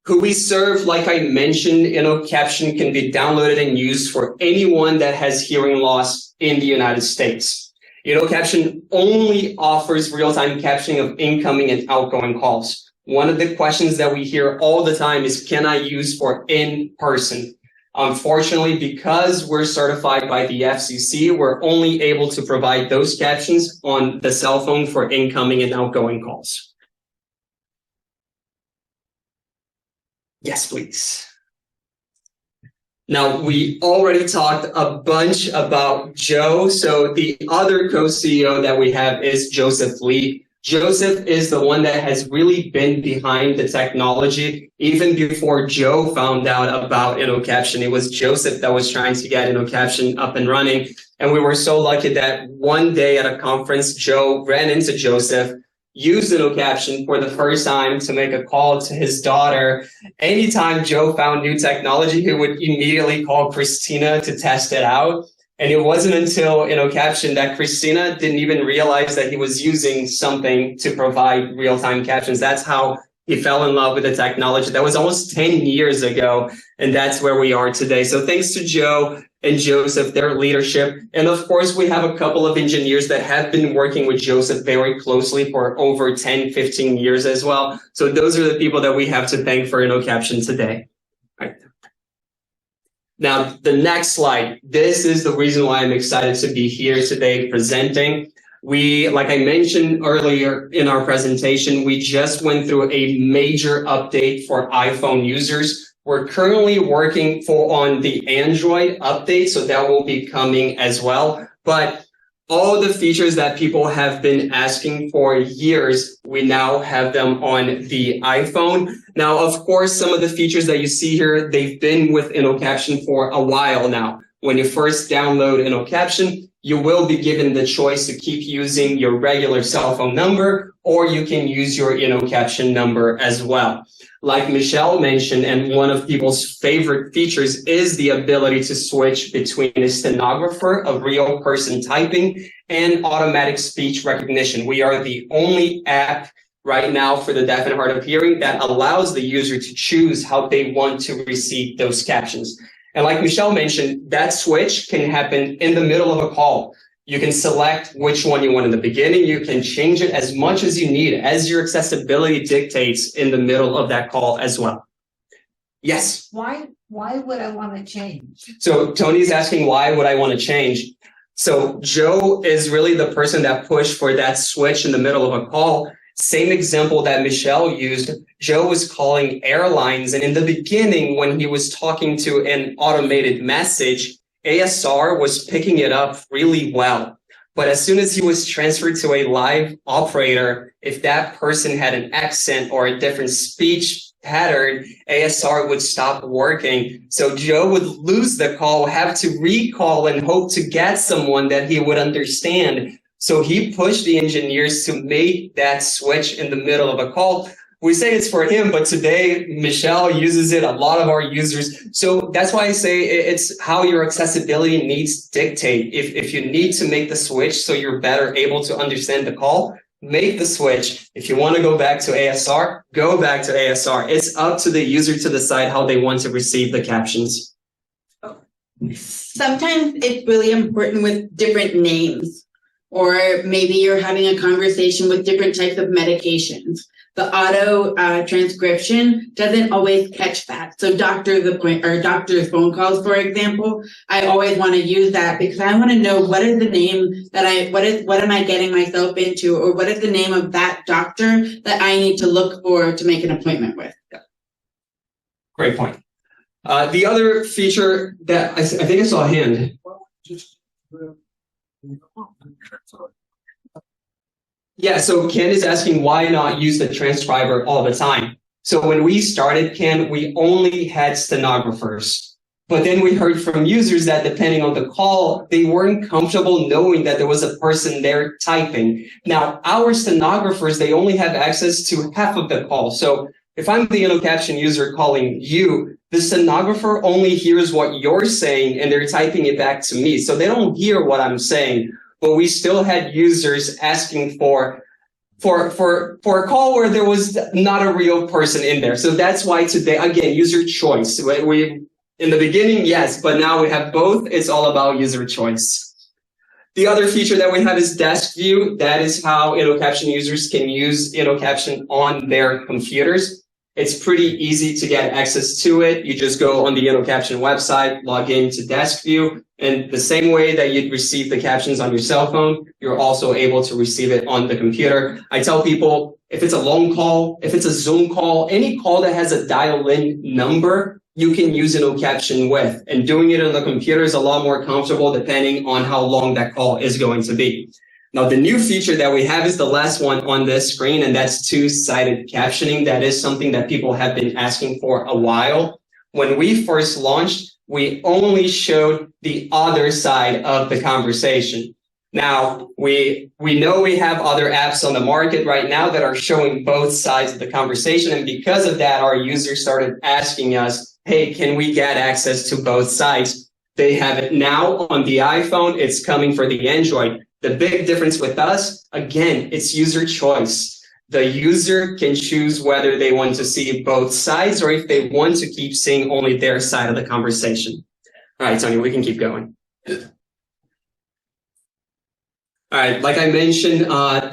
Who we serve, like I mentioned, InnoCaption can be downloaded and used for anyone that has hearing loss in the United States. InnoCaption only offers real-time captioning of incoming and outgoing calls. One of the questions that we hear all the time is, can I use for in-person? Unfortunately, because we're certified by the FCC, we're only able to provide those captions on the cell phone for incoming and outgoing calls. Yes, please. Now, we already talked a bunch about Joe. So the other co-CEO that we have is Joseph Lee. Joseph is the one that has really been behind the technology. Even before Joe found out about InnoCaption, it was Joseph that was trying to get InnoCaption up and running. And we were so lucky that one day at a conference, Joe ran into Joseph, used InnoCaption for the first time to make a call to his daughter. Anytime Joe found new technology, he would immediately call Christina to test it out. And it wasn't until InnoCaption that Christina didn't even realize that he was using something to provide real-time captions. That's how he fell in love with the technology. That was almost 10 years ago, and that's where we are today. So thanks to Joe and Joseph, their leadership. And of course, we have a couple of engineers that have been working with Joseph very closely for over 10, 15 years as well. So those are the people that we have to thank for InnoCaption today. All right. Now, the next slide, this is the reason why I'm excited to be here today presenting. We, like I mentioned earlier in our presentation, we just went through a major update for iPhone users. We're currently working on the Android update, so that will be coming as well. But all the features that people have been asking for years, we now have them on the iPhone. Now, of course, some of the features that you see here, they've been with InnoCaption for a while now. When you first download InnoCaption, you will be given the choice to keep using your regular cell phone number, or you can use your InnoCaption number as well. Like Michelle mentioned, and one of people's favorite features is the ability to switch between a stenographer, a real person typing, and automatic speech recognition. We are the only app right now for the deaf and hard of hearing that allows the user to choose how they want to receive those captions. And like Michelle mentioned, that switch can happen in the middle of a call. You can select which one you want in the beginning. You can change it as much as you need, as your accessibility dictates in the middle of that call as well. Yes.
Why would I want to change?
So Tony's asking, why would I want to change? So Joe is really the person that pushed for that switch in the middle of a call. Same example that Michelle used. Joe was calling airlines, and in the beginning, when he was talking to an automated message, ASR was picking it up really well. But as soon as he was transferred to a live operator, if that person had an accent or a different speech pattern, ASR would stop working. So Joe would lose the call, have to recall and hope to get someone that he would understand. So he pushed the engineers to make that switch in the middle of a call. We say it's for him, but today Michelle uses it, a lot of our users. So that's why I say it's how your accessibility needs dictate. If you need to make the switch so you're better able to understand the call, make the switch. If you want to go back to ASR, go back to ASR. It's up to the user to decide how they want to receive the captions.
Sometimes it's really important with different names, or maybe you're having a conversation with different types of medications. The auto transcription doesn't always catch that. So doctor's phone calls, for example, I always want to use that because I want to know what is the name that what am I getting myself into, or what is the name of that doctor that I need to look for to make an appointment with.
Great point. The other feature that I think I saw a hand. Yeah, so Ken is asking why not use the transcriber all the time. So when we started, Ken, we only had stenographers. But then we heard from users that depending on the call, they weren't comfortable knowing that there was a person there typing. Now, our stenographers, they only have access to half of the call. So if I'm the InnoCaption user calling you, the stenographer only hears what you're saying and they're typing it back to me. So they don't hear what I'm saying. But we still had users asking for a call where there was not a real person in there. So that's why today, again, user choice. We in the beginning, yes, but now we have both. It's all about user choice. The other feature that we have is desk view. That is how InnoCaption users can use InnoCaption on their computers. It's pretty easy to get access to it. You just go on the InnoCaption website, log into desk view, and the same way that you'd receive the captions on your cell phone, you're also able to receive it on the computer. I tell people, if it's a long call, if it's a Zoom call, any call that has a dial-in number, you can use InnoCaption with. And doing it on the computer is a lot more comfortable depending on how long that call is going to be. Now, the new feature that we have is the last one on this screen, and that's two-sided captioning. That is something that people have been asking for a while. When we first launched, we only showed the other side of the conversation. Now, we know we have other apps on the market right now that are showing both sides of the conversation, and because of that, our users started asking us, hey, can we get access to both sides? They have it now on the iPhone. It's coming for the Android. The big difference with us, again, it's user choice. The user can choose whether they want to see both sides or if they want to keep seeing only their side of the conversation. All right, Tony, we can keep going. All right, like I mentioned,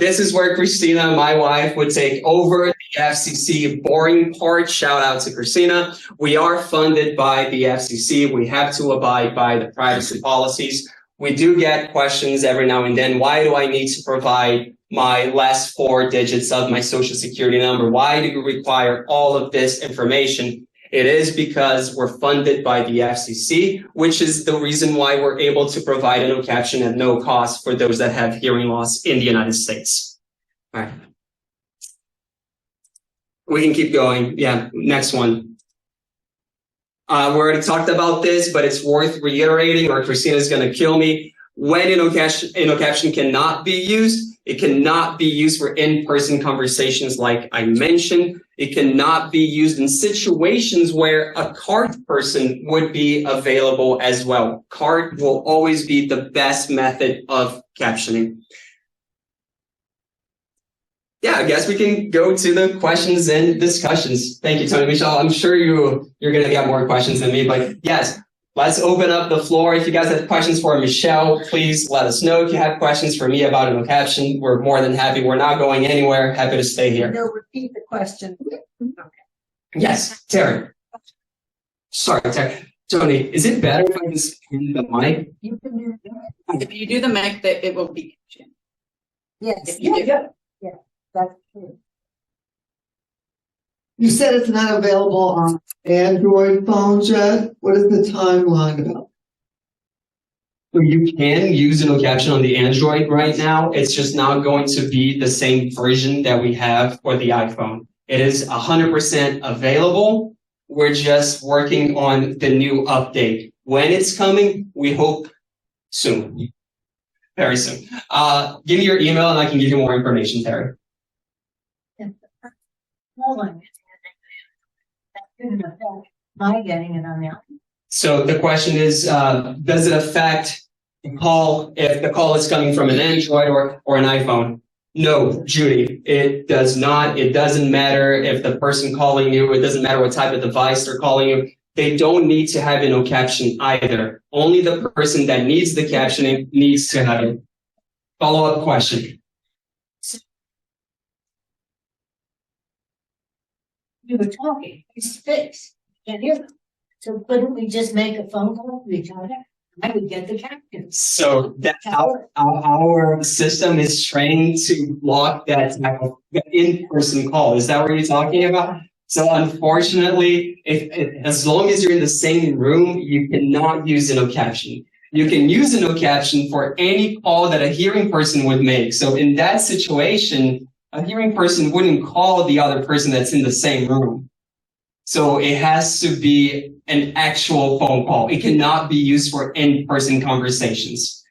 this is where Christina, my wife, would take over the FCC boring part. Shout out to Christina. We are funded by the FCC. We have to abide by the privacy policies. We do get questions every now and then. Why do I need to provide my last 4 digits of my social security number? Why do you require all of this information? It is because we're funded by the FCC, which is the reason why we're able to provide InnoCaption at no cost for those that have hearing loss in the United States. All right. We can keep going. Yeah, next one. We already talked about this, but it's worth reiterating, or Christina's going to kill me. When InnoCaption cannot be used, it cannot be used for in-person conversations like I mentioned. It cannot be used in situations where a card person would be available as well. Card will always be the best method of captioning. Yeah, I guess we can go to the questions and discussions. Thank you, Tony. Michelle, I'm sure you're going to get more questions than me, but yes, let's open up the floor. If you guys have questions for Michelle, please let us know. If you have questions for me about InnoCaption, we're more than happy. We're not going anywhere. Happy to stay here.
No, repeat the question.
Yes, Terry. Sorry, Terry. Tony, is it better if I just pin the mic?
You can do that.
If you do the mic, that it will be captioned.
Yes,
If you do.
yeah, that's true. You said it's not available on Android phones yet. What is the timeline about?
So you can use InnoCaption on the Android right now. It's just not going to be the same version that we have for the iPhone. It is 100% available. We're just working on the new update. When it's coming, we hope soon. Very soon. Give me your email and I can give you more information, Terry.
Hold on. That couldn't affect my getting it on the iPhone.
So the question is, does it affect the call if the call is coming from an Android or an iPhone? No, Judy, it does not. It doesn't matter if the person calling you, it doesn't matter what type of device they're calling you. They don't need to have InnoCaption either. Only the person that needs the captioning needs to have it. Follow-up question.
You were talking, it's fixed. Can't hear them. So couldn't we just make a phone call to each other? I would get the caption.
So that our system is trained to block that type of in-person call. Is that what you're talking about? So unfortunately, as long as you're in the same room, you cannot use InnoCaption. You can use InnoCaption for any call that a hearing person would make. So in that situation, a hearing person wouldn't call the other person that's in the same room. So it has to be an actual phone call. It cannot be used for in-person conversations.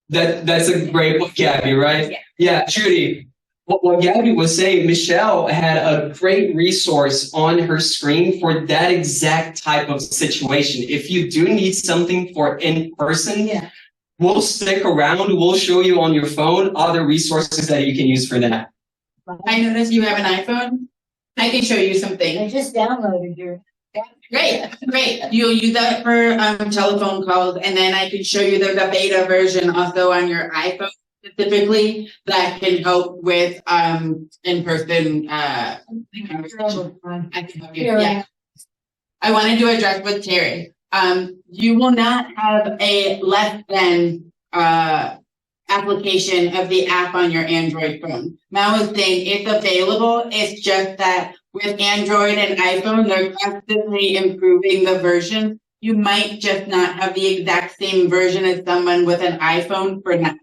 That's a great one, Gabby, right? Yeah, Judy. What Gabby was saying, Michelle had a great resource on her screen for that exact type of situation. If you do need something for in-person, we'll stick around. We'll show you on your phone other resources that you can use for that.
I noticed you have an iPhone. I can show you
I
something.
just downloaded your.
Great. You'll use that for telephone calls, and then I can show you there's a beta version also on your iPhone specifically that can help with in-person conversation. I can help you. Yeah. I wanted to address with Terry. You will not have a less than application of the app on your Android phone. Mal was saying it's available. It's just that with Android and iPhone, they're constantly improving the version. You might just not have the exact same version as someone with an iPhone for now.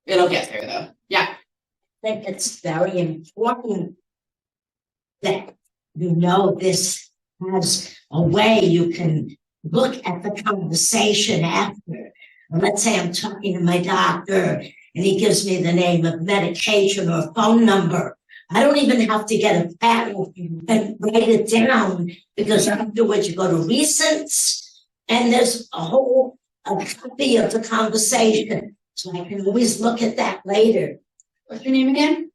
It'll get there though. Yeah.
I think it's very important that you know this has a way you can look at the conversation after. Let's say I'm talking to my doctor and he gives me the name of medication or phone number. I don't even have to get a pad and write it down because afterwards you go to recents and there's a copy of the conversation. So I can always look at that later.
What's your name again?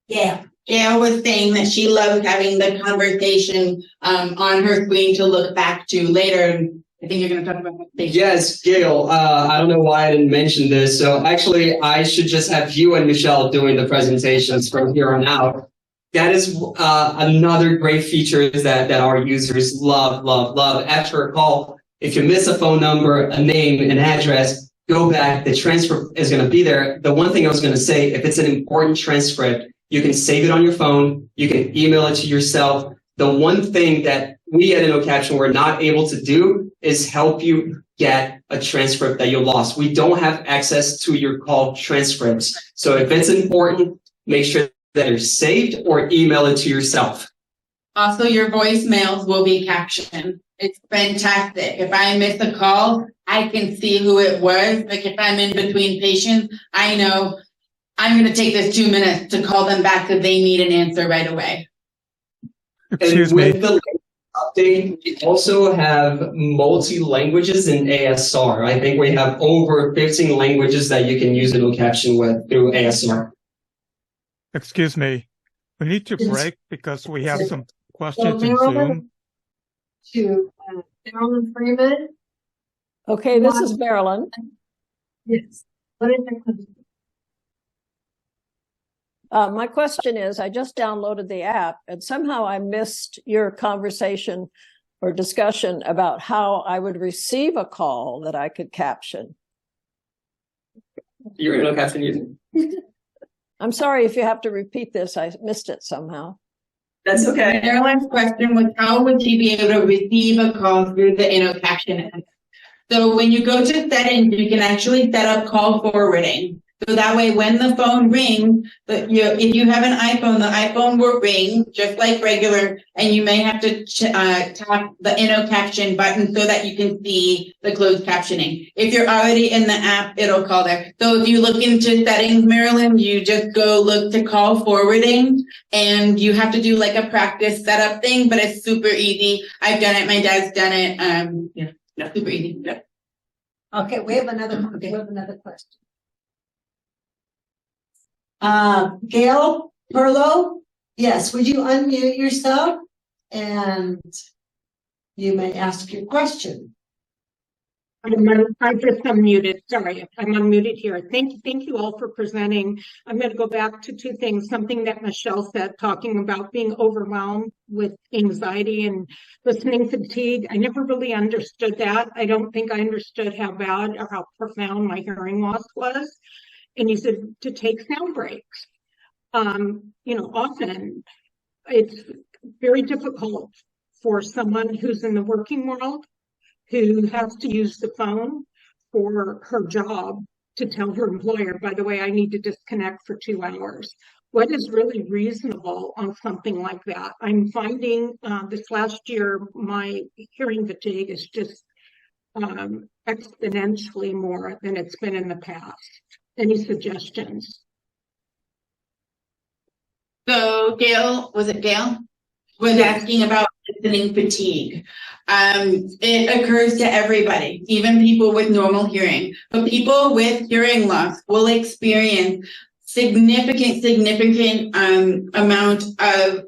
Yeah.
Gail was saying that she loves having the conversation on her screen to look back to later. And I think you're going to talk about that.
Yes, Gail. I don't know why I didn't mention this. So actually, I should just have you and Michelle doing the presentations from here on out. That is another great feature that our users love. After a call, if you miss a phone number, a name, an address, go back. The transcript is going to be there. The one thing I was going to say, if it's an important transcript, you can save it on your phone. You can email it to yourself. The one thing that we at InnoCaption were not able to do is help you get a transcript that you lost. We don't have access to your call transcripts. So if it's important, make sure that they're saved or email it to yourself.
Also, your voicemails will be captioned. It's fantastic. If I miss a call, I can see who it was. Like if I'm in between patients, I know I'm going to take this 2 minutes to call them back because they need an answer right away.
Excuse
and with
me.
the update, we also have multi-languages in ASR. I think we have over 15 languages that you can use InnoCaption with through ASR.
Excuse me. We need to
Just-
break because we have some
So
questions in
Marilyn,
Zoom.
to Marilyn Freeman.
Okay, this is Marilyn.
Yes. What is your question?
My question is, I just downloaded the app and somehow I missed your conversation or discussion about how I would receive a call that I could caption.
You're InnoCaption user.
I'm sorry if you have to repeat this. I missed it somehow.
That's okay.
Caroline's question was, how would she be able to receive a call through the InnoCaption app? So when you go to settings, you can actually set up call forwarding. So that way, when the phone rings, if you have an iPhone, the iPhone will ring just like regular, and you may have to tap the InnoCaption button so that you can see the closed captioning. If you're already in the app, it'll call there. So if you look into settings, Marilyn, you just go look to call forwarding, and you have to do like a practice setup thing, but it's super easy. I've done it. My dad's done it. Yeah, super easy. Yeah.
Okay, we have another question. Gail Perlow, yes, would you unmute yourself and you may ask your question.
I just unmuted. Sorry, I'm unmuted here. Thank you all for presenting. I'm going to go back to two things. Something that Michelle said, talking about being overwhelmed with anxiety and listening fatigue. I never really understood that. I don't think I understood how bad or how profound my hearing loss was. And he said to take sound breaks. Often it's very difficult for someone who's in the working world who has to use the phone for her job to tell her employer, by the way, I need to disconnect for 2 hours. What is really reasonable on something like that? I'm finding this last year, my hearing fatigue is just exponentially more than it's been in the past. Any suggestions?
So Gail, was asking about listening fatigue. It occurs to everybody, even people with normal hearing. But people with hearing loss will experience significant amount of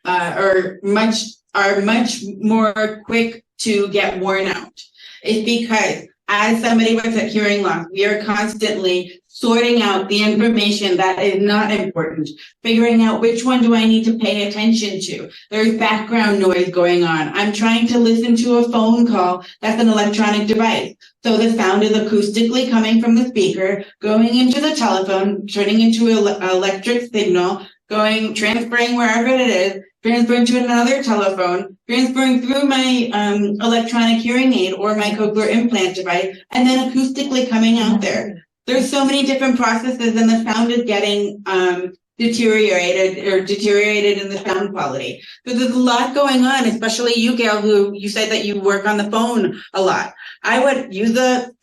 are much more quick to get worn out. It's because as somebody with a hearing loss, we are constantly sorting out the information that is not important, figuring out which one do I need to pay attention to. There's background noise going on. I'm trying to listen to a phone call that's an electronic device. So the sound is acoustically coming from the speaker, going into the telephone, turning into an electric signal, transferring wherever it is, transferring to another telephone, transferring through my electronic hearing aid or my cochlear implant device, and then acoustically coming out there. There's so many different processes, and the sound is getting deteriorated in the sound quality. So there's a lot going on, especially you, Gail, who you said that you work on the phone a lot. I would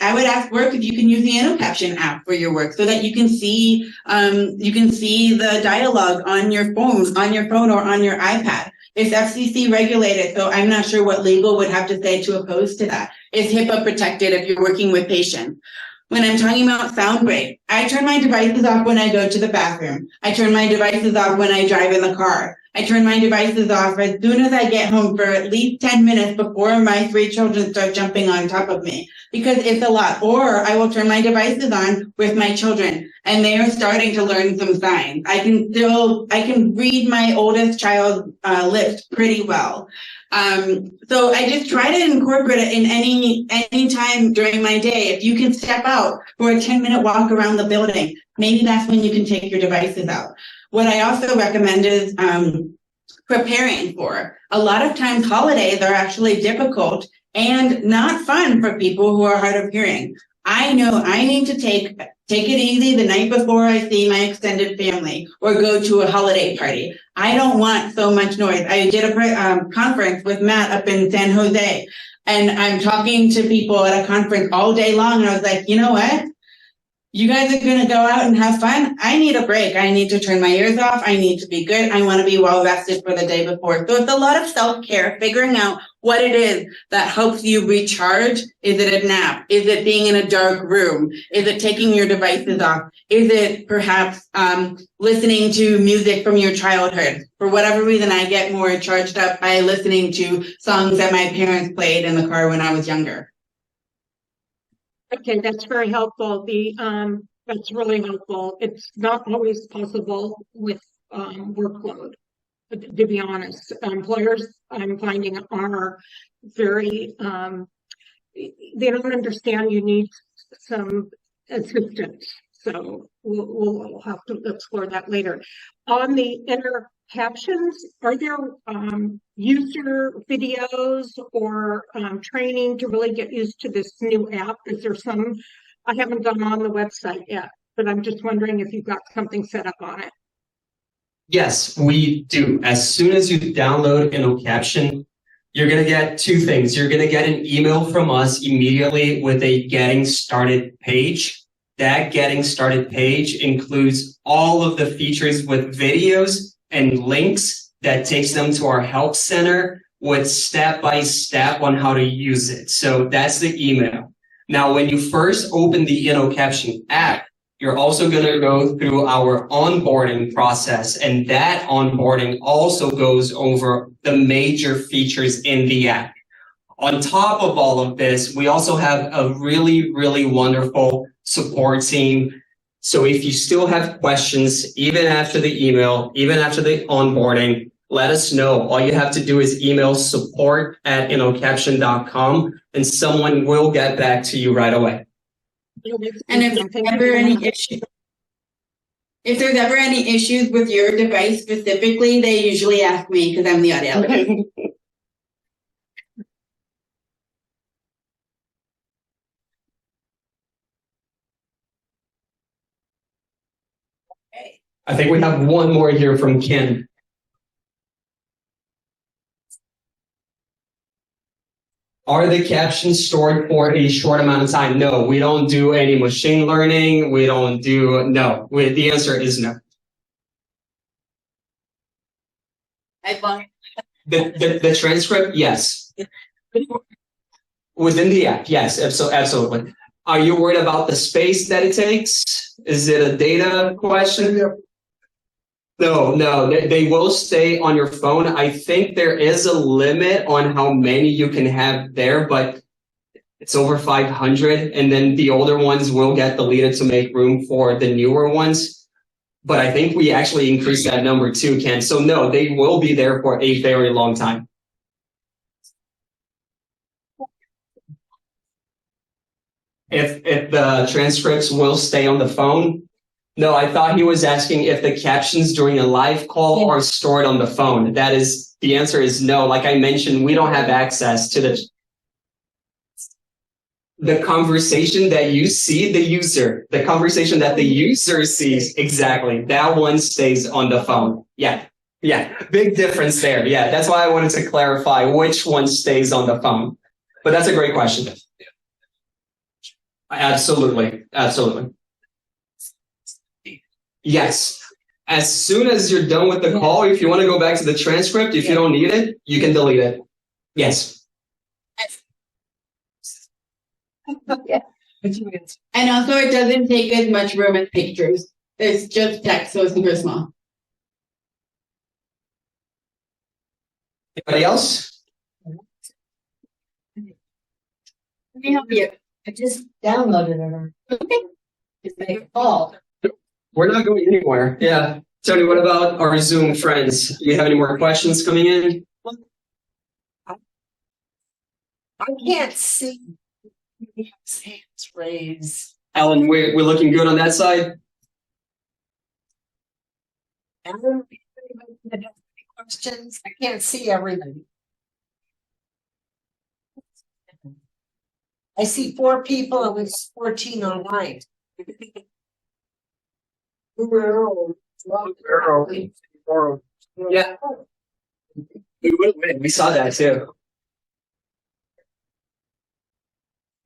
ask work if you can use the InnoCaption app for your work so that you can see the dialogue on your phone or on your iPad. It's FCC regulated, so I'm not sure what legal would have to say to oppose to that. It's HIPAA protected if you're working with patients. When I'm talking about sound break, I turn my devices off when I go to the bathroom. I turn my devices off when I drive in the car. I turn my devices off as soon as I get home for at least 10 minutes before my 3 children start jumping on top of me, because it's a lot. Or I will turn my devices on with my children, and they are starting to learn some signs. I can read my oldest child's lips pretty well. So I just try to incorporate it in any time during my day. If you can step out for a 10-minute walk around the building, maybe that's when you can take your devices out. What I also recommend is preparing for. A lot of times holidays are actually difficult and not fun for people who are hard of hearing. I know I need to take it easy the night before I see my extended family or go to a holiday party. I don't want so much noise. I did a conference with Matt up in San Jose, and I'm talking to people at a conference all day long, and I was like, you know what? You guys are going to go out and have fun. I need a break. I need to turn my ears off. I need to be good. I want to be well rested for the day before. So it's a lot of self-care, figuring out what it is that helps you recharge. Is it a nap? Is it being in a dark room? Is it taking your devices off? Is it perhaps listening to music from your childhood? For whatever reason, I get more charged up by listening to songs that my parents played in the car when I was younger.
Okay, that's very helpful. That's really helpful. It's not always possible with workload, to be honest. Employers, I'm finding, are very, they don't understand you need some assistance. So we'll have to explore that later. On the inner captions, are there user videos or training to really get used to this new app? Is there some? I haven't gone on the website yet, but I'm just wondering if you've got something set up on it.
Yes, we do. As soon as you download InnoCaption, you're going to get two things. You're going to get an email from us immediately with a getting started page. That getting started page includes all of the features with videos and links that takes them to our help center with step-by-step on how to use it. So that's the email. Now, when you first open the InnoCaption app, you're also going to go through our onboarding process, and that onboarding also goes over the major features in the app. On top of all of this, we also have a really, really wonderful support team. So if you still have questions, even after the email, even after the onboarding, let us know. All you have to do is email support@innocaption.com and someone will get back to you right away.
And if there's ever any issues with your device specifically, they usually ask me because I'm the audiologist.
I think we have one more here from Ken. Are the captions stored for a short amount of time? No, we don't do any machine learning. We don't do, no. The answer is no. The transcript, yes. Within the app, yes, absolutely. Are you worried about the space that it takes? Is it a data question? No, they will stay on your phone. I think there is a limit on how many you can have there, but it's over 500. And then the older ones will get deleted to make room for the newer ones. But I think we actually increased that number too, Ken. So no, they will be there for a very long time. If the transcripts will stay on the phone. No, I thought he was asking if the captions during a live call are stored on the phone. The answer is no. Like I mentioned, we don't have access to the conversation that you see the user, the conversation that the user sees. Exactly. That one stays on the phone. Yeah. Big difference there. Yeah. That's why I wanted to clarify which one stays on the phone. But that's a great question. Absolutely. Yes. As soon as you're done with the call, if you want to go back to the transcript, if you don't need it, you can delete it. Yes.
And also, it doesn't take as much room as pictures. It's just text, so it's super small.
Anybody else?
Let me help you.
I just downloaded it.
Okay.
It's a call.
We're not going anywhere. Yeah. Tony, what about our Zoom friends? Do you have any more questions coming in?
I can't see hands raised.
Alan, we're looking good on that side?
Questions? I can't see everything. I see 4 people and it's 14 online.
Yeah. We saw that too.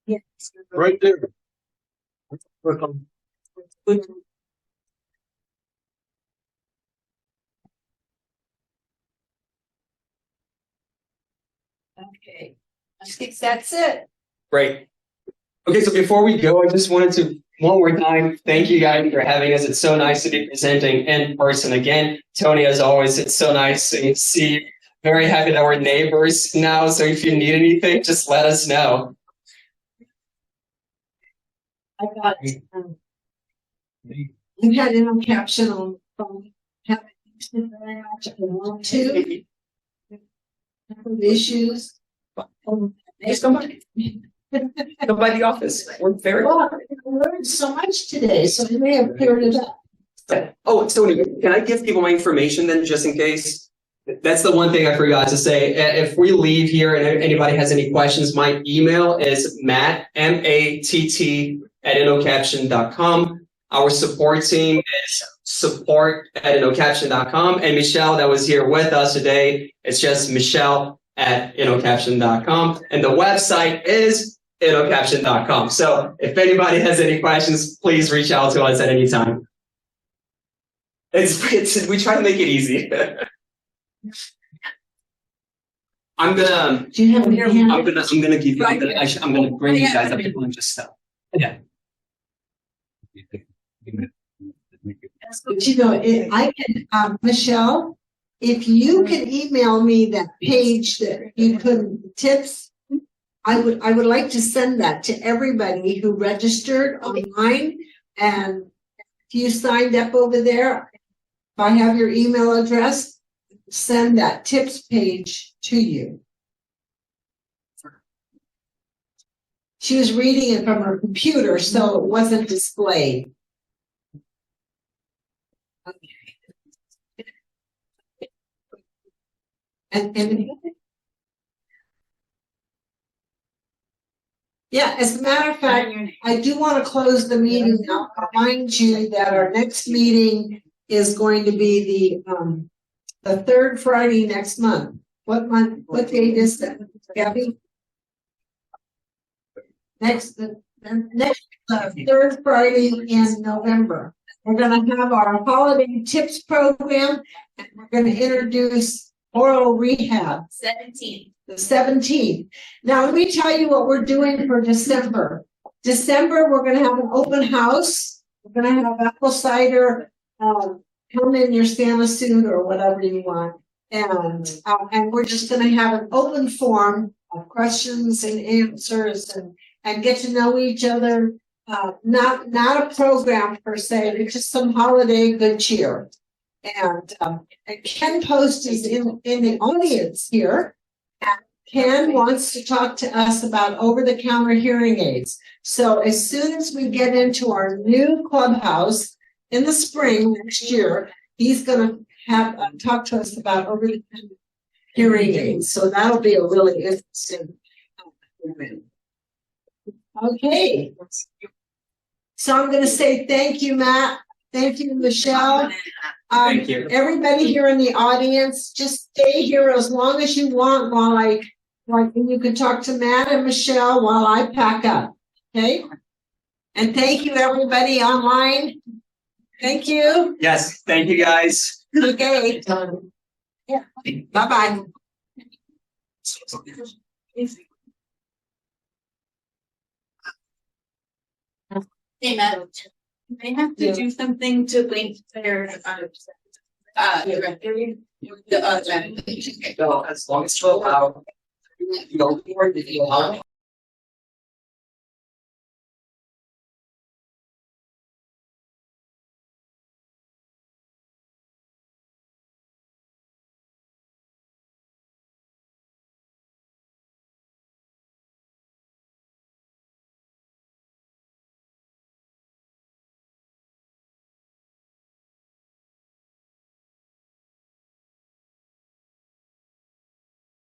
Yes.
Right there.
Okay, I think that's it.
Great. Okay, so before we go, I just wanted to one more time thank you guys for having us. It's so nice to be presenting in person again. Tony, as always, it's so nice to see you. Very happy that we're neighbors now. So if you need anything, just let us know.
I got you had InnoCaption on phone. Have very much I want to. Issues.
Just come by. Come by the office. We're very
Well, I learned so much today, so you may have cleared it up.
Oh, Tony, can I give people my information then, just in case? That's the one thing I forgot to say. If we leave here and anybody has any questions, my email is matt, M-A-T-T, @InnoCaption.com. Our support team is support@InnoCaption.com. And Michelle, that was here with us today, it's just Michelle@InnoCaption.com. And the website is InnoCaption.com. So if anybody has any questions, please reach out to us at any time. We try to make it easy. I'm gonna
Do you have any hand?
I'm gonna give you. I'm gonna bring you guys up to and just stuff. Yeah.
But you know, I can, Michelle, if you can email me that page that you put tips, I would like to send that to everybody who registered online. And if you signed up over there, if I have your email address, send that tips page to you. She was reading it from her computer, so it wasn't displayed. Okay. And yeah, as a matter of fact, I do want to close the meeting now. Remind you that our next meeting is going to be the third Friday next month. What month? What date is that, Gabby? Next third Friday in November. We're going to have our holiday tips program, and we're going to introduce oral rehab.
17.
The 17th. Now, let me tell you what we're doing for December. December, we're going to have an open house. We're going to have apple cider. Come in your Santa suit or whatever you want. And we're just going to have an open forum of questions and answers and get to know each other. Not a program per se, but just some holiday good cheer. And Ken Post is in the audience here. Ken wants to talk to us about over-the-counter hearing aids. So as soon as we get into our new clubhouse in the spring next year, he's going to have talk to us about over-the-counter hearing aids. So that'll be a really interesting event. Okay. So I'm going to say thank you, Matt. Thank you, Michelle.
Thank you.
Everybody here in the audience, just stay here as long as you want while you can talk to Matt and Michelle while I pack up. Okay? And thank you, everybody online. Thank you.
Yes. Thank you, guys.
Okay. Yeah. Bye-bye.
Hey, Matt. They have to do something to link their directory.
So as long as you allow, you don't